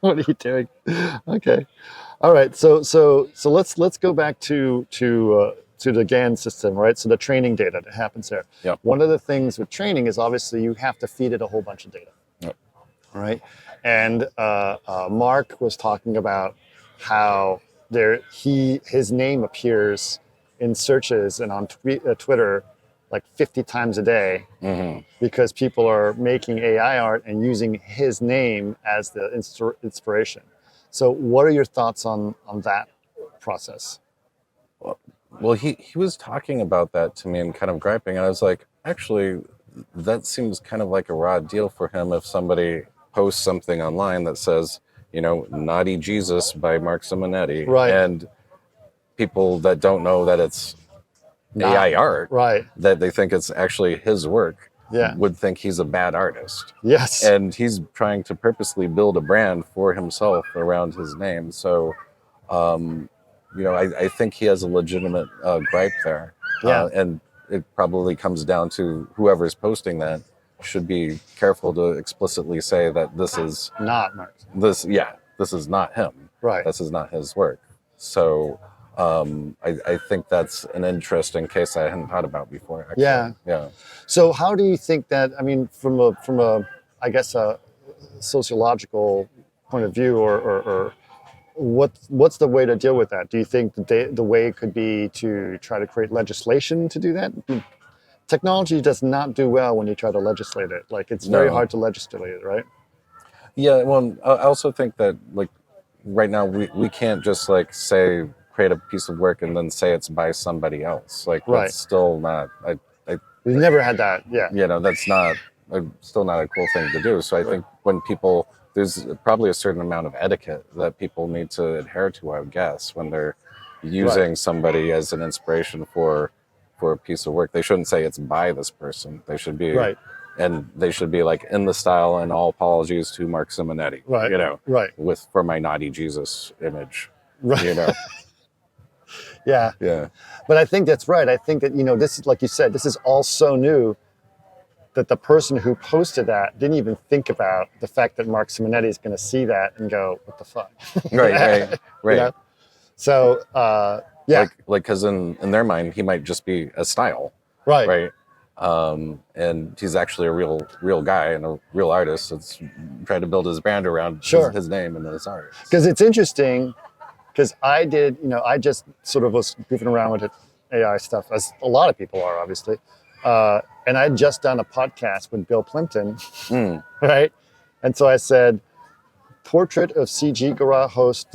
What are you doing? Okay. All right. So let's go back to the GAN system, right? So the training data that happens there. Yep. One of the things with training is obviously you have to feed it a whole bunch of data. Yep. Right. And Mark was talking about how his name appears in searches and on Twitter like 50 times a day because people are making AI art and using his name as the inspiration. So what are your thoughts on that process? Well, he was talking about that to me and kind of griping, and I was like, actually, that seems kind of like a raw deal for him if somebody posts something online that says, Naughty Jesus by Mark Simonetti, Right. and people that don't know that it's AI art, Right. that they think it's actually his work, Yeah. would think he's a bad artist. Yes. And he's trying to purposely build a brand for himself around his name. So, I think he has a legitimate gripe there. Yeah. And it probably comes down to whoever's posting that should be careful to explicitly say that this is Not Mark. this is not him. Right. This is not his work. So I think that's an interesting case I hadn't thought about before. Actually. Yeah. So how do you think that, I mean, from a I guess a sociological point of view, or what's the way to deal with that? Do you think the way could be to try to create legislation to do that? Technology does not do well when you try to legislate it. Like it's very hard to legislate it, right? Yeah. Well, I also think that like right now we can't just like say create a piece of work and then say it's by somebody else. Like Right. that's still not. We've never had that. Yeah. That's not still not a cool thing to do. So I think when people, there's probably a certain amount of etiquette that people need to adhere to, I would guess, when they're using somebody as an inspiration for a piece of work. They shouldn't say it's by this person. They should be Right. and they should be like in the style and all apologies to Mark Simonetti. Right. Right. For my naughty Jesus image. Right. Yeah. Yeah. But I think that's right. I think that, this is, like you said, this is all so new that the person who posted that didn't even think about the fact that Mark Simonetti is going to see that and go, what the fuck? Right. You know? So, yeah. Like, because in their mind, he might just be a style. Right. Right. And he's actually a real guy and a real artist that's trying to build his brand around his name and his art. Because it's interesting, because I just sort of was goofing around with AI stuff, as a lot of people are, obviously. And I'd just done a podcast with Bill Plimpton, right? And so I said, portrait of CG Garage host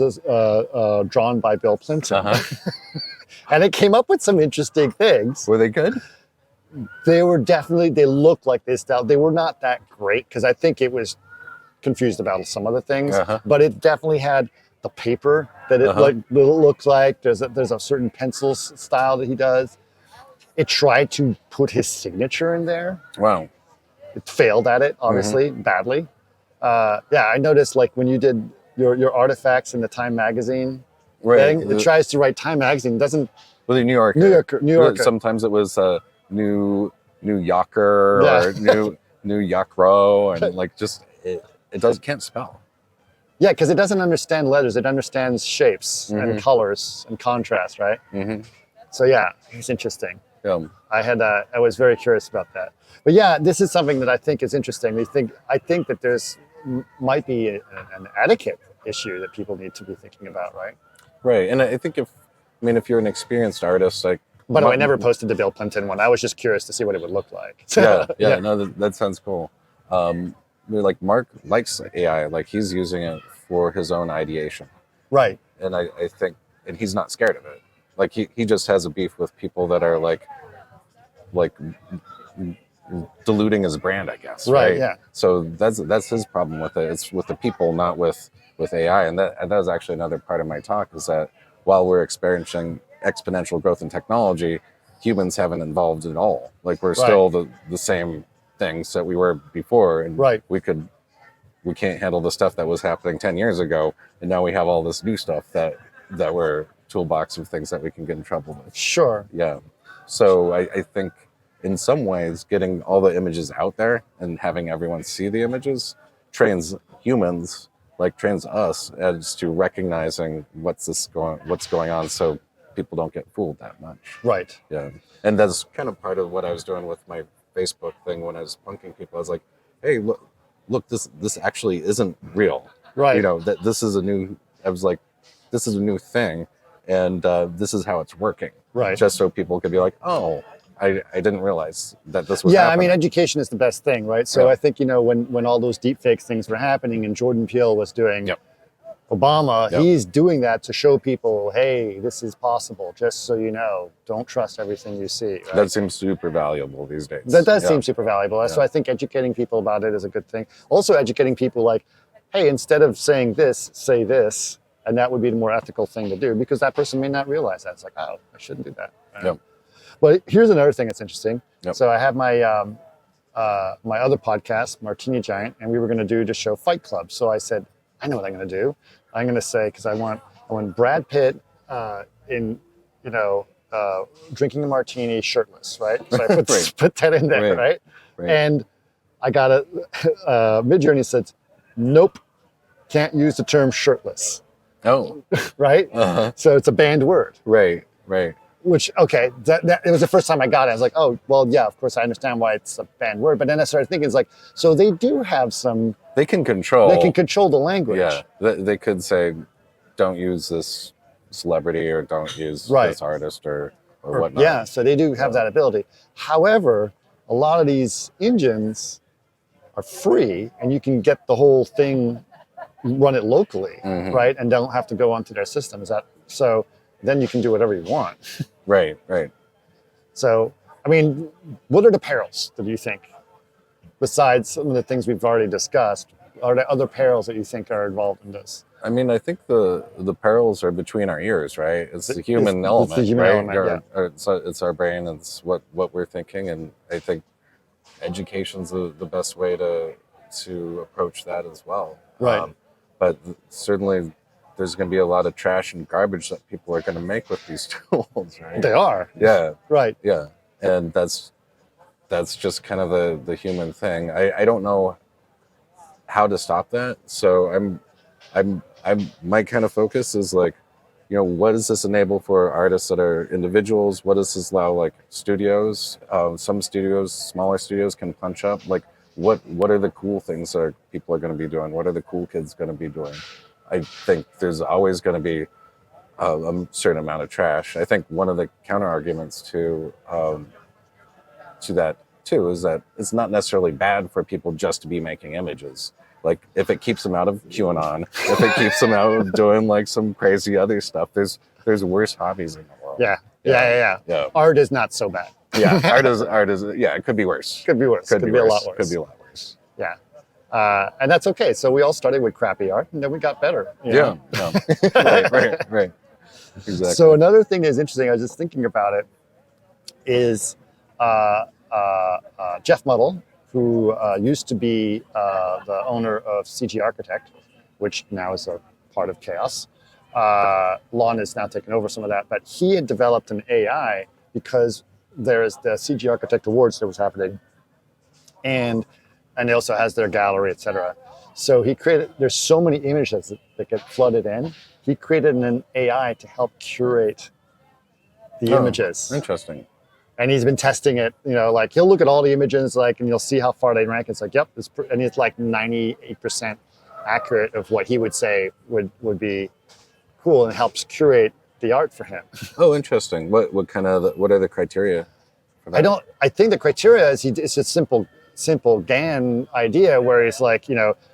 drawn by Bill Plimpton. And it came up with some interesting things. Were they good? They looked like this style. They were not that great, because I think it was confused about some other things, but it definitely had the paper that it looks like. There's a certain pencil style that he does. It tried to put his signature in there. Wow. It failed at it, obviously, badly. I noticed, like, when you did your artifacts in the Time magazine thing, it tries to write Time magazine. Doesn't. Well, the New Yorker. Sometimes it was New Yorker or New Yakro, and like just it can't spell. Yeah, because it doesn't understand letters. It understands shapes and colors and contrast, right? Mm-hmm. So yeah, it's interesting. Yeah. I was very curious about that. But yeah, this is something that I think is interesting. I think that there's might be an etiquette issue that people need to be thinking about, right? Right. And I think if you're an experienced artist, like, By the way, I never posted the Bill Clinton one. I was just curious to see what it would look like. yeah. No, that sounds cool. Like Mark likes AI, like he's using it for his own ideation. Right. And I think, and he's not scared of it. Like he just has a beef with people that are like diluting his brand, I guess. Right. Yeah. So that's his problem with it. It's with the people, not with AI. And that was actually another part of my talk, is that while we're experiencing exponential growth in technology, humans haven't evolved at all. Like we're still the same things that we were before, and we can't handle the stuff that was happening 10 years ago, and now we have all this new stuff that we're toolbox of things that we can get in trouble with. Sure. Yeah. So I think in some ways getting all the images out there and having everyone see the images trains humans, like trains us as to recognizing what's going on, so people don't get fooled that much. Right. Yeah. And that's kind of part of what I was doing with my Facebook thing when I was punking people. I was like, hey, look, this actually isn't real. Right. You know, that this is a new thing, and this is how it's working. Right. Just so people could be like, oh, I didn't realize that this was happening. I mean, education is the best thing, right? So I think, when all those deepfakes things were happening and Jordan Peele was doing Obama, he's doing that to show people, hey, this is possible, just so you know. Don't trust everything you see. Right? That seems super valuable these days. That does seem super valuable. So I think educating people about it is a good thing. Also educating people like, hey, instead of saying this, say this. And that would be the more ethical thing to do, because that person may not realize that. It's like, oh, I shouldn't do that. Right? But here's another thing that's interesting. So I have my my other podcast, Martini Giant, and we were going to do the show Fight Club. So I said, I know what I'm going to do. I'm going to say, because I want Brad Pitt drinking a martini shirtless, right? So I put that in there, right? And I got a Midjourney said, nope, can't use the term shirtless. Oh, right. So it's a banned word. Right. Which, okay, that it was the first time I got it. I was like, oh, well, yeah, of course I understand why it's a banned word. But then I started thinking, it's like, so they do have some. They can control the language. Yeah, they could say, don't use this celebrity or don't use this artist or whatnot. Yeah, so they do have that ability. However, a lot of these engines are free, and you can get the whole thing, run it locally, right, and don't have to go onto their system. So then you can do whatever you want. Right. So, I mean, what are the perils that you think, besides some of the things we've already discussed? Are there other perils that you think are involved in this? I mean, I think the perils are between our ears, right? It's the human element, it's the human right? element, It's our brain, it's what we're thinking, and I think education's the best way to approach that as well. Right. But certainly there's going to be a lot of trash and garbage that people are going to make with these tools, right? They are. Yeah. Right. Yeah. And that's just kind of the human thing. I don't know how to stop that. So my kind of focus is like, what does this enable for artists that are individuals? What does this allow, like, studios? Some studios, smaller studios, can punch up. Like, what are the cool things that people are going to be doing? What are the cool kids going to be doing? I think there's always going to be a certain amount of trash. I think one of the counter arguments to that too is that it's not necessarily bad for people just to be making images. Like, if it keeps them out of QAnon, if it keeps them out of doing like some crazy other stuff, there's worse hobbies in the world. Yeah. Art is not so bad. Yeah, art is. Yeah, it could be worse. Could be worse. Could be a lot worse. Could be a lot worse. Yeah. And that's okay. So we all started with crappy art, and then we got better. Yeah. Right. Exactly. So another thing that's interesting, I was just thinking about it, is Jeff Muddle, who used to be the owner of CG Architect, which now is a part of Chaos. Lon has now taken over some of that, but he had developed an AI because there's the CG Architect Awards that was happening, and and it also has their gallery, etc. So there's so many images that get flooded in. He created an AI to help curate the images. Interesting. And he's been testing it, like he'll look at all the images, like, and you'll see how far they rank. It's like, yep, and it's like 98% accurate of what he would say would be cool, and helps curate the art for him. Oh, interesting. What are the criteria for that? I think the criteria is it's a simple GAN idea where he's like,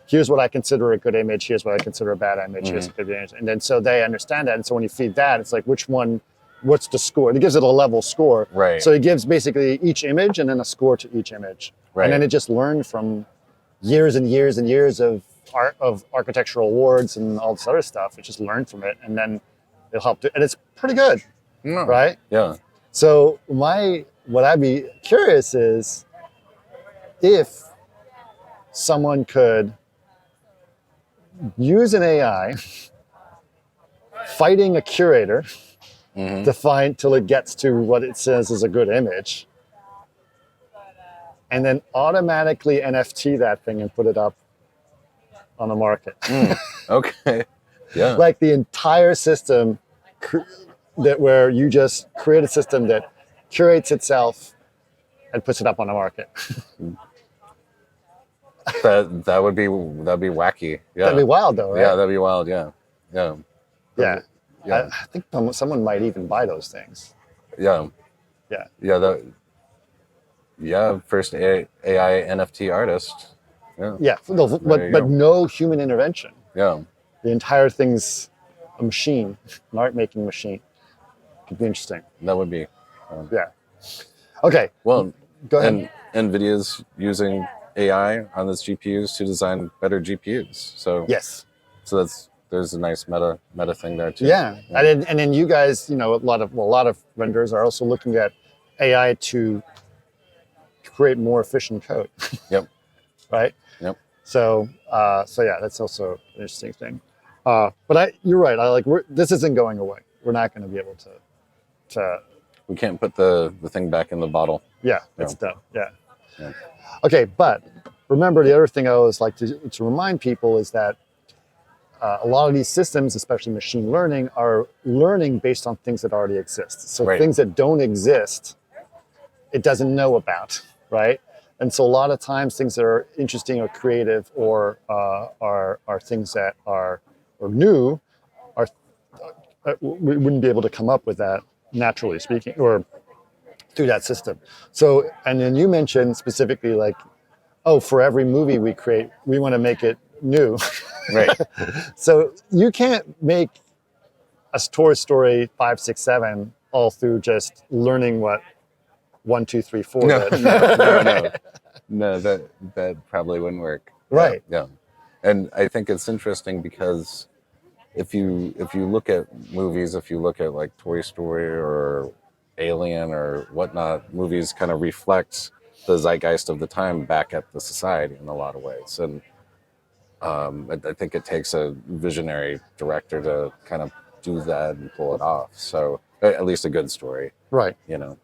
here's what I consider a good image, here's what I consider a bad image, here's a good image. And then so they understand that. And so when you feed that, it's like, what's the score? And it gives it a level score. Right. So it gives basically each image and then a score to each image. Right. And then it just learned from years and years and years of architectural awards and all this other stuff. It just learned from it, and then it'll help and it's pretty good, right? Yeah. So what I'd be curious is if someone could use an AI fighting a curator to find till it gets to what it says is a good image, and then automatically NFT that thing and put it up on the market. Okay. Yeah. Like the entire system where you just create a system that curates itself and puts it up on the market. that'd be wacky. Yeah. That'd be wild though, right? Yeah, that'd be wild. Yeah. Yeah. Yeah. Yeah. I think someone might even buy those things. Yeah. Yeah. Yeah. First AI NFT artist. Yeah. Yeah. But no human intervention. Yeah. The entire thing's a machine, an art making machine. Could be interesting. That would be. Yeah. Okay. Well, go ahead. And NVIDIA's using AI on its GPUs to design better GPUs. So Yes. So there's a nice meta thing there too. Yeah. And then you guys, a lot of vendors are also looking at AI to create more efficient code. Yep. Right. Yep. So yeah, that's also an interesting thing. But you're right. This isn't going away. We're not going to be able to. We can't put the thing back in the bottle. Yeah, it's done. Yeah. Yeah. Okay, but remember the other thing I always like to remind people is that a lot of these systems, especially machine learning, are learning based on things that already exist. So things that don't exist, it doesn't know about, right? And so a lot of times things that are interesting or creative or are things that are new, we wouldn't be able to come up with that naturally speaking or through that system. So, and then you mentioned specifically for every movie we create, we want to make it new. Right. So you can't make a Toy Story 5, 6, 7 all through just learning what 1, 2, 3, 4 did. No, that probably wouldn't work. Right. Yeah. And I think it's interesting because if you look at movies, if you look at like Toy Story or Alien or whatnot, movies kind of reflect the zeitgeist of the time back at the society in a lot of ways. And I think it takes a visionary director to kind of do that and pull it off. So at least a good story, Right. And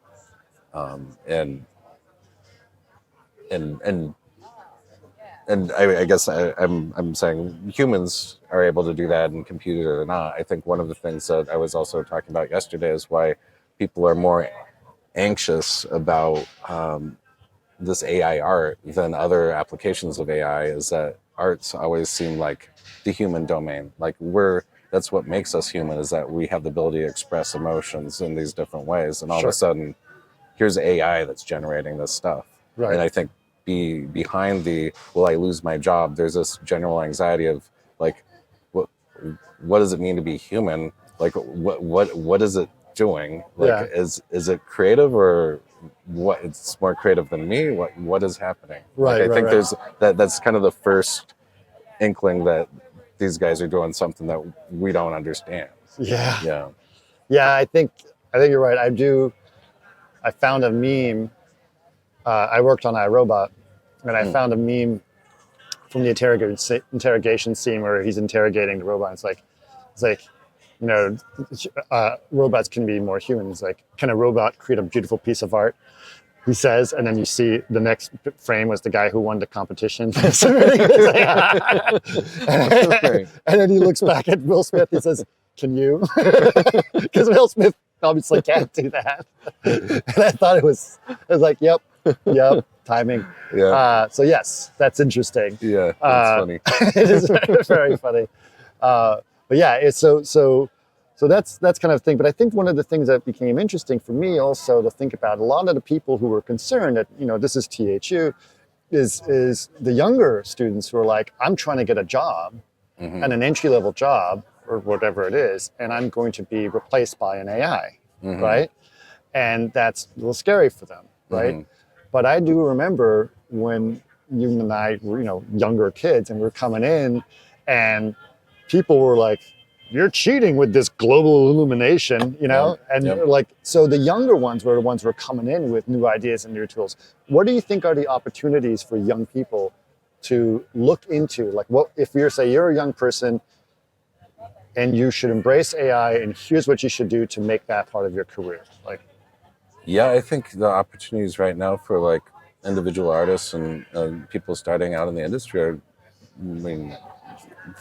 I guess I'm saying humans are able to do that and computers are not. I think one of the things that I was also talking about yesterday is why people are more anxious about this AI art than other applications of AI is that arts always seem like the human domain. Like that's what makes us human, is that we have the ability to express emotions in these different ways. And all of a sudden, here's AI that's generating this stuff. Right. And I think behind will I lose my job, there's this general anxiety of like, what does it mean to be human? Like, what is it doing? Like, is it creative or what? It's more creative than me. What is happening? Right. Like, I think there's that's kind of the first inkling that these guys are doing something that we don't understand. Yeah. I think you're right. I found a meme. I worked on iRobot, and I found a meme from the interrogation scene where he's interrogating the robot. It's like, robots can be more human. It's like, can a robot create a beautiful piece of art? he says, and then you see the next frame was the guy who won the competition. And then he looks back at Will Smith. He says, "Can you?" Because Will Smith obviously can't do that. And I thought it was like, yep, timing. Yeah. So yes, that's interesting. Yeah, that's funny. It is very, very funny. But yeah, it's so that's kind of thing. But I think one of the things that became interesting for me also to think about, a lot of the people who were concerned that, this is THU, is the younger students who are like, I'm trying to get a job, and an entry-level job or whatever it is, and I'm going to be replaced by an AI, right? And that's a little scary for them, right? But I do remember when you and I were, younger kids, and we were coming in, and people were like, "You're cheating with this global illumination," and like, so the younger ones were the ones who were coming in with new ideas and new tools. What do you think are the opportunities for young people to look into? Like, what if you're a young person and you should embrace AI, and here's what you should do to make that part of your career? Like, yeah, I think the opportunities right now for like individual artists and people starting out in the industry are, I mean,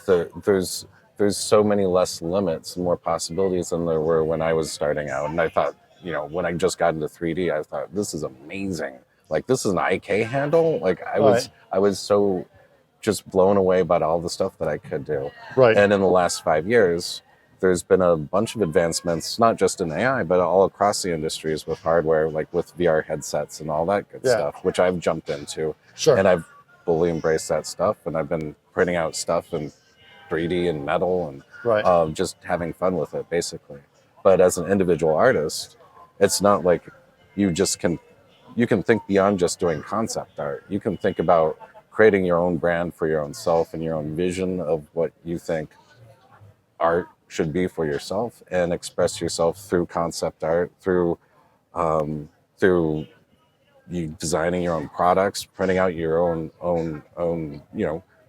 there's so many less limits and more possibilities than there were when I was starting out. And I thought, when I just got into 3D, I thought, this is amazing. Like, this is an IK handle. Like, I was so just blown away about all the stuff that I could do. Right. And in the last 5 years, there's been a bunch of advancements, not just in AI, but all across the industries with hardware, like with VR headsets and all that good stuff, which I've jumped into. Sure. And I've fully embraced that stuff. And I've been printing out stuff and 3D and metal and just having fun with it, basically. But as an individual artist, it's not like you can think beyond just doing concept art. You can think about creating your own brand for your own self and your own vision of what you think art should be for yourself, and express yourself through concept art, through you designing your own products, printing out your own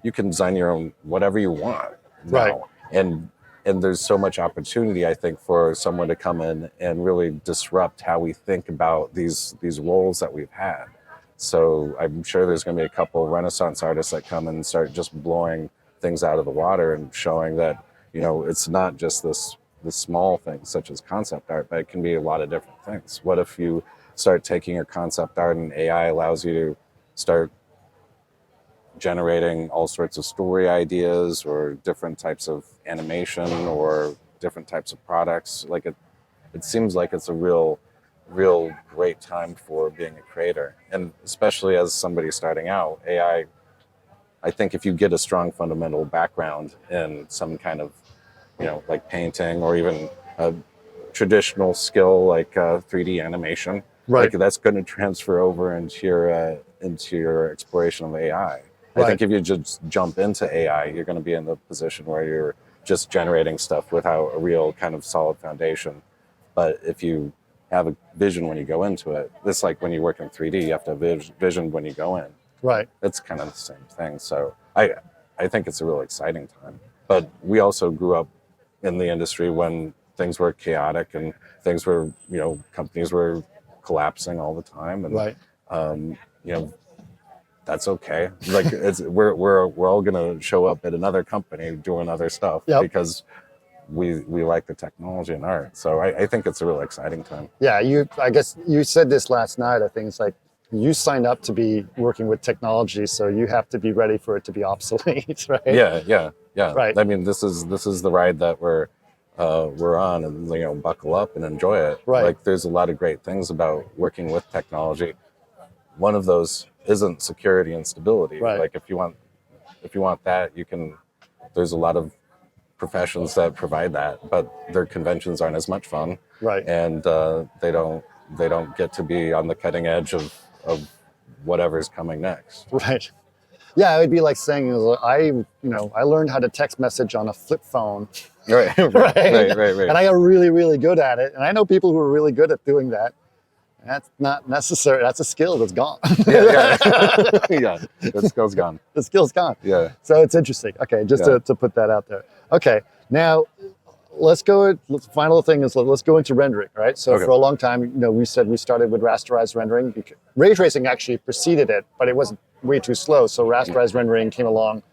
you can design your own whatever you want now. Right. And there's so much opportunity, I think, for someone to come in and really disrupt how we think about these roles that we've had. So I'm sure there's going to be a couple Renaissance artists that come in and start just blowing things out of the water and showing that, it's not just this small thing such as concept art, but it can be a lot of different things. What if you start taking your concept art and AI allows you to start generating all sorts of story ideas or different types of animation or different types of products? Like, it seems like it's a real great time for being a creator. And especially as somebody starting out, AI, I think if you get a strong fundamental background in some kind of, like painting or even a traditional skill like 3D animation, like that's going to transfer over into your exploration of AI. I think if you just jump into AI, you're going to be in the position where you're just generating stuff without a real kind of solid foundation. But if you have a vision when you go into it, it's like when you work in 3D, you have to have vision when you go in. Right. It's kind of the same thing. So I think it's a really exciting time. But we also grew up in the industry when things were chaotic and things were, companies were collapsing all the time. And, that's okay. Like, we're all going to show up at another company doing other stuff because we like the technology and art. So I think it's a really exciting time. Yeah, I guess you said this last night. I think it's like you signed up to be working with technology, so you have to be ready for it to be obsolete, right? Yeah. Right. I mean, this is the ride that we're on, and buckle up and enjoy it. Right. Like, there's a lot of great things about working with technology. One of those isn't security and stability. Right. Like, if you want that, there's a lot of professions that provide that, but their conventions aren't as much fun. Right. And they don't get to be on the cutting edge of whatever's coming next. Right. Yeah, it would be like saying, I learned how to text message on a flip phone. Right. Right. And I got really, really good at it. And I know people who are really good at doing that. That's not necessary. That's a skill that's gone. Yeah. That skill's gone. The skill's gone. Yeah. So it's interesting. Okay, just to put that out there. Okay, now let's go. Final thing is let's go into rendering, right? So Okay. for a long time, we said we started with rasterized rendering. Ray tracing actually preceded it, but it was way too slow. So rasterized rendering came along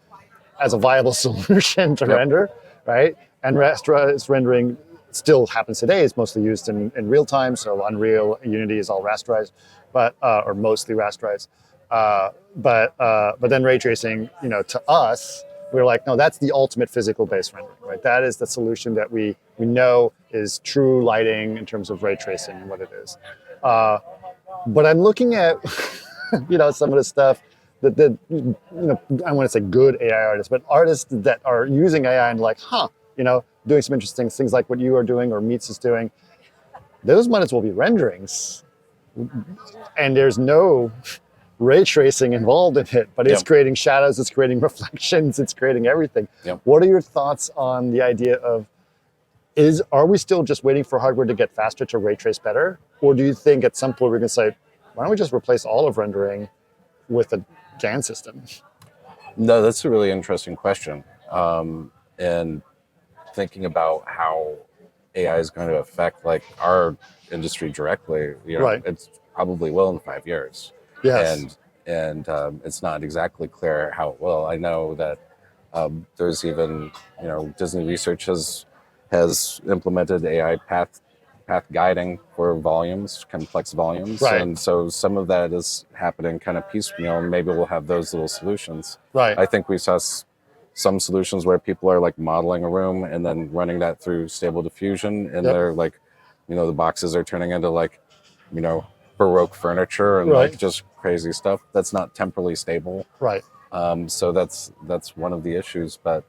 as a viable solution to render, right? And rasterized rendering still happens today. It's mostly used in real time. So Unreal, Unity is all rasterized, but or mostly rasterized. But then ray tracing, to us, we're like, no, that's the ultimate physical based rendering, right? That is the solution that we know is true lighting in terms of ray tracing and what it is. But I'm looking at, some of the stuff that I want to say good AI artists, but artists that are using AI and like, doing some interesting things like what you are doing or Meets is doing. Those might as well be renderings, and there's no ray tracing involved in it, but it's creating shadows, it's creating reflections, it's creating everything. Yep. What are your thoughts on the idea of, are we still just waiting for hardware to get faster to ray trace better? Or do you think at some point we're going to say, why don't we just replace all of rendering with a GAN system? No, that's a really interesting question. And thinking about how AI is going to affect like our industry directly, Right. It's probably will in 5 years. Yes. And it's not exactly clear how it will. I know that there's even, Disney Research has implemented AI path guiding for volumes, complex volumes. Right. And so some of that is happening kind of piecemeal, and maybe we'll have those little solutions. Right. I think we saw some solutions where people are like modeling a room and then running that through Stable Diffusion, and they're like, the boxes are turning into like, Baroque furniture and like just crazy stuff that's not temporally stable. Right. So that's one of the issues, but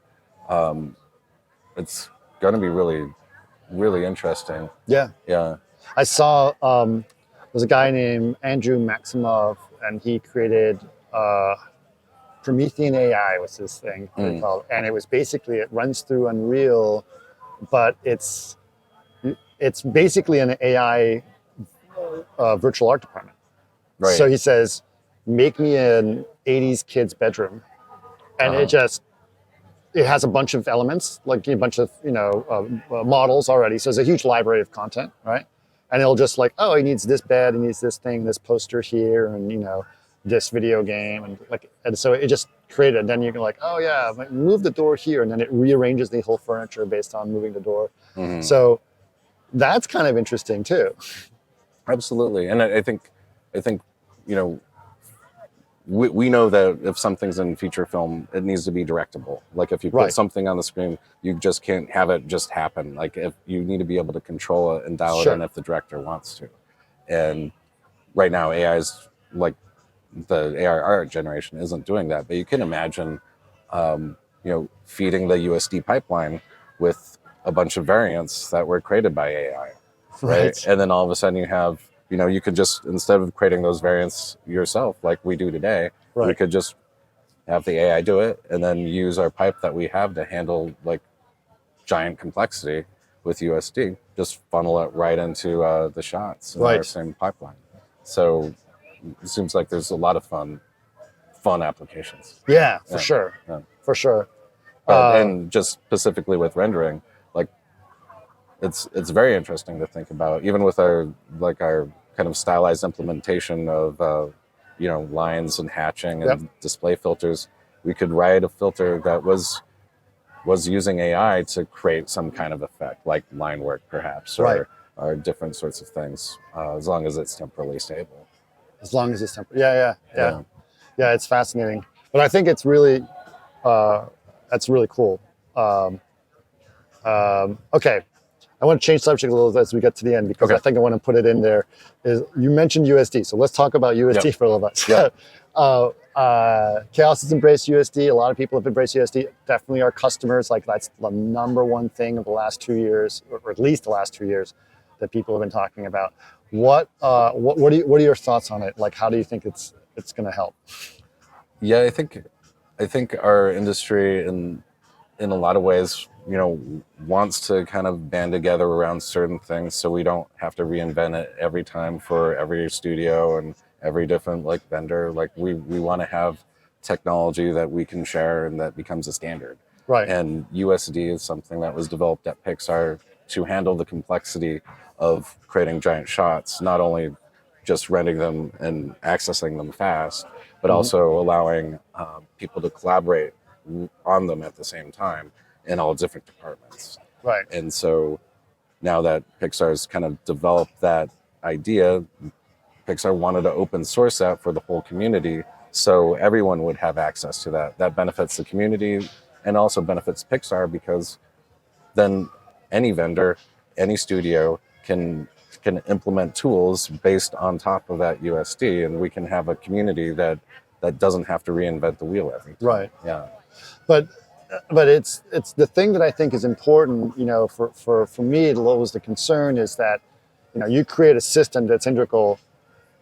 it's going to be really, really interesting. Yeah. Yeah. I saw there's a guy named Andrew Maximov, and he created Promethean AI was his thing called, and it was basically, it runs through Unreal, but it's basically an AI virtual art department. Right. So he says, make me an 80s kid's bedroom, and it has a bunch of elements, like a bunch of models already. So there's a huge library of content, right? And it'll just like, oh, he needs this bed, he needs this thing, this poster here, and this video game, and so it just created. And then you can like, oh yeah, move the door here, and then it rearranges the whole furniture based on moving the door. Mm-hmm. So that's kind of interesting too. Absolutely, and I think we know that if something's in feature film, it needs to be directable. Like if you put something on the screen, you just can't have it just happen. Like if you need to be able to control it and dial it in if the director wants to. And right now, AI is like the AI art generation isn't doing that. But you can imagine, feeding the USD pipeline with a bunch of variants that were created by AI, right? And then all of a sudden you have, you could just, instead of creating those variants yourself like we do today, we could just have the AI do it and then use our pipe that we have to handle like giant complexity with USD, just funnel it right into the shots in our same pipeline. So it seems like there's a lot of fun applications. Yeah, for sure. Yeah. For sure. And just specifically with rendering, like it's very interesting to think about, even with our kind of stylized implementation of lines and hatching and display filters. We could write a filter that was using AI to create some kind of effect, like line work perhaps, or different sorts of things, as long as it's temporally stable. As long as it's temporary. Yeah, it's fascinating. But I think it's really, that's really cool. Okay. I want to change subject a little as we get to the end, because I think I want to put it in there. You mentioned USD, so let's talk about USD for a little bit. Chaos has embraced USD. A lot of people have embraced USD. Definitely our customers. Like that's the number one thing of the last 2 years, or at least the last 2 years, that people have been talking about. What are your thoughts on it? Like, how do you think it's going to help? Yeah, I think our industry in a lot of ways, wants to kind of band together around certain things, so we don't have to reinvent it every time for every studio and every different vendor. Like we want to have technology that we can share and that becomes a standard. Right. And USD is something that was developed at Pixar to handle the complexity of creating giant shots, not only just rendering them and accessing them fast, but also allowing people to collaborate on them at the same time in all different departments. Right. And so now that Pixar's kind of developed that idea, Pixar wanted to open source that for the whole community so everyone would have access to that. That benefits the community and also benefits Pixar, because then any vendor, any studio can implement tools based on top of that USD, and we can have a community that doesn't have to reinvent the wheel every time. Right. Yeah. But it's the thing that I think is important, for me, always the concern is that, you create a system that's integral,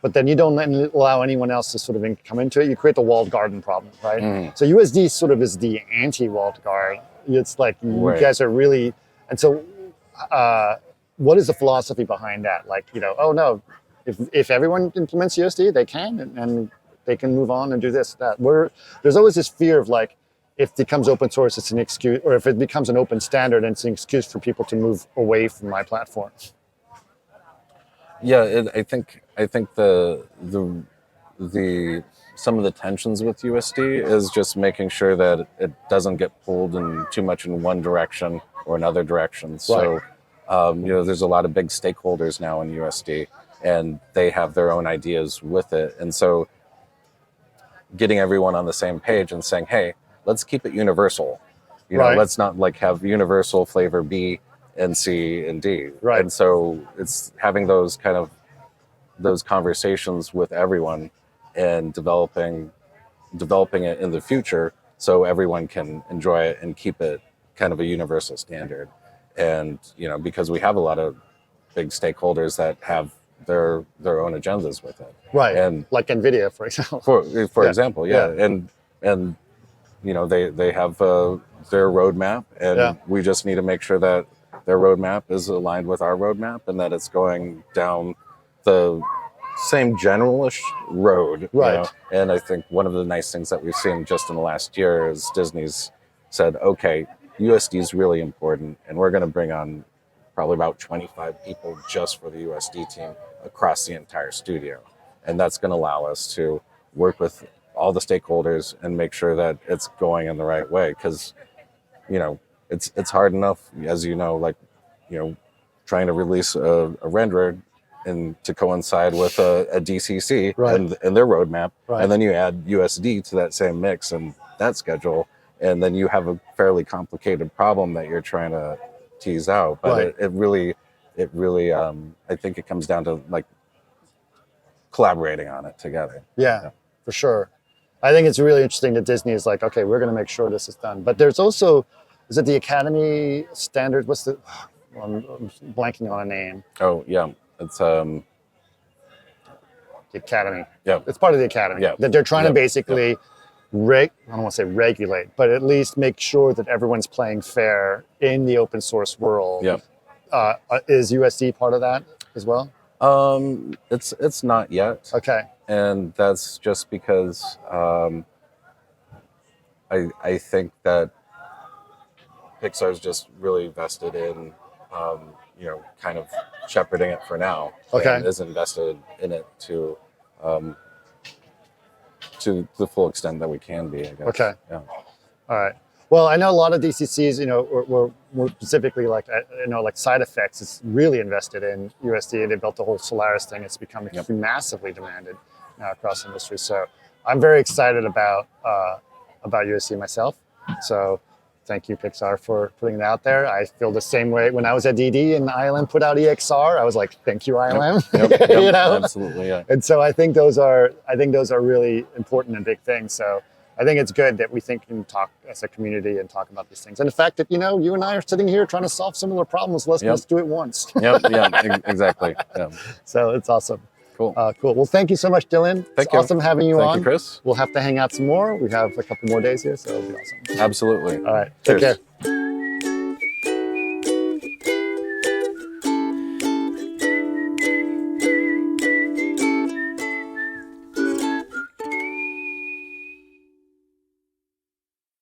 but then you don't allow anyone else to sort of come into it. You create the walled garden problem, right? So USD sort of is the anti-walled garden. It's like you guys are really, and so what is the philosophy behind that? Like, oh no, if everyone implements USD, they can, and they can move on and do this, that. There's always this fear of like, if it becomes open source, it's an excuse, or if it becomes an open standard, and it's an excuse for people to move away from my platform. Yeah, I think the some of the tensions with USD is just making sure that it doesn't get pulled in too much in one direction or another direction. So, there's a lot of big stakeholders now in USD, and they have their own ideas with it. And so, getting everyone on the same page and saying, "Hey, let's keep it universal. Let's not like have universal flavor B and C and D." Right. And so it's having those conversations with everyone and developing it in the future so everyone can enjoy it and keep it kind of a universal standard. And, because we have a lot of big stakeholders that have their own agendas with it. Right. And like NVIDIA, for example. For example, yeah. And they have their roadmap, and we just need to make sure that their roadmap is aligned with our roadmap and that it's going down the same generalish road. Right. And I think one of the nice things that we've seen just in the last year is Disney's said, okay, USD is really important, and we're going to bring on probably about 25 people just for the USD team across the entire studio. And that's going to allow us to work with all the stakeholders and make sure that it's going in the right way. Because, it's hard enough, as trying to release a renderer and to coincide with a DCC and their roadmap. Right. And then you add USD to that same mix and that schedule. And then you have a fairly complicated problem that you're trying to tease out. But it really, I think it comes down to like collaborating on it together. Yeah, for sure. I think it's really interesting that Disney is like, okay, we're going to make sure this is done. But there's also, is it the Academy standard? What's the, I'm blanking on a name. Oh, yeah. It's the Academy. Yeah. It's part of the Academy. Yeah. That they're trying to basically, I don't want to say regulate, but at least make sure that everyone's playing fair in the open source world. Yeah. Is USD part of that as well? It's not yet. Okay. And that's just because I think that Pixar's just really vested in kind of shepherding it for now. Okay. And is invested in it to the full extent that we can be, I guess. Okay. Yeah. All right. Well, I know a lot of DCCs, were specifically like side effects is really invested in USD. They built the whole Solaris thing. It's become massively demanded now across industry. So I'm very excited about USD myself. So thank you, Pixar, for putting it out there. I feel the same way when I was at DD and ILM put out EXR. I was like, thank you, ILM. Yep, absolutely, yeah. And so I think those are really important and big things. So I think it's good that we think and talk as a community and talk about these things. And the fact that, you and I are sitting here trying to solve similar problems, let's do it once. Exactly. Yeah. So it's awesome. Cool. Cool. Well, thank you so much, Dylan. It's awesome having you on. Thank you, Chris. We'll have to hang out some more. We have a couple more days here, so it'll be awesome. Absolutely. All right. Take care.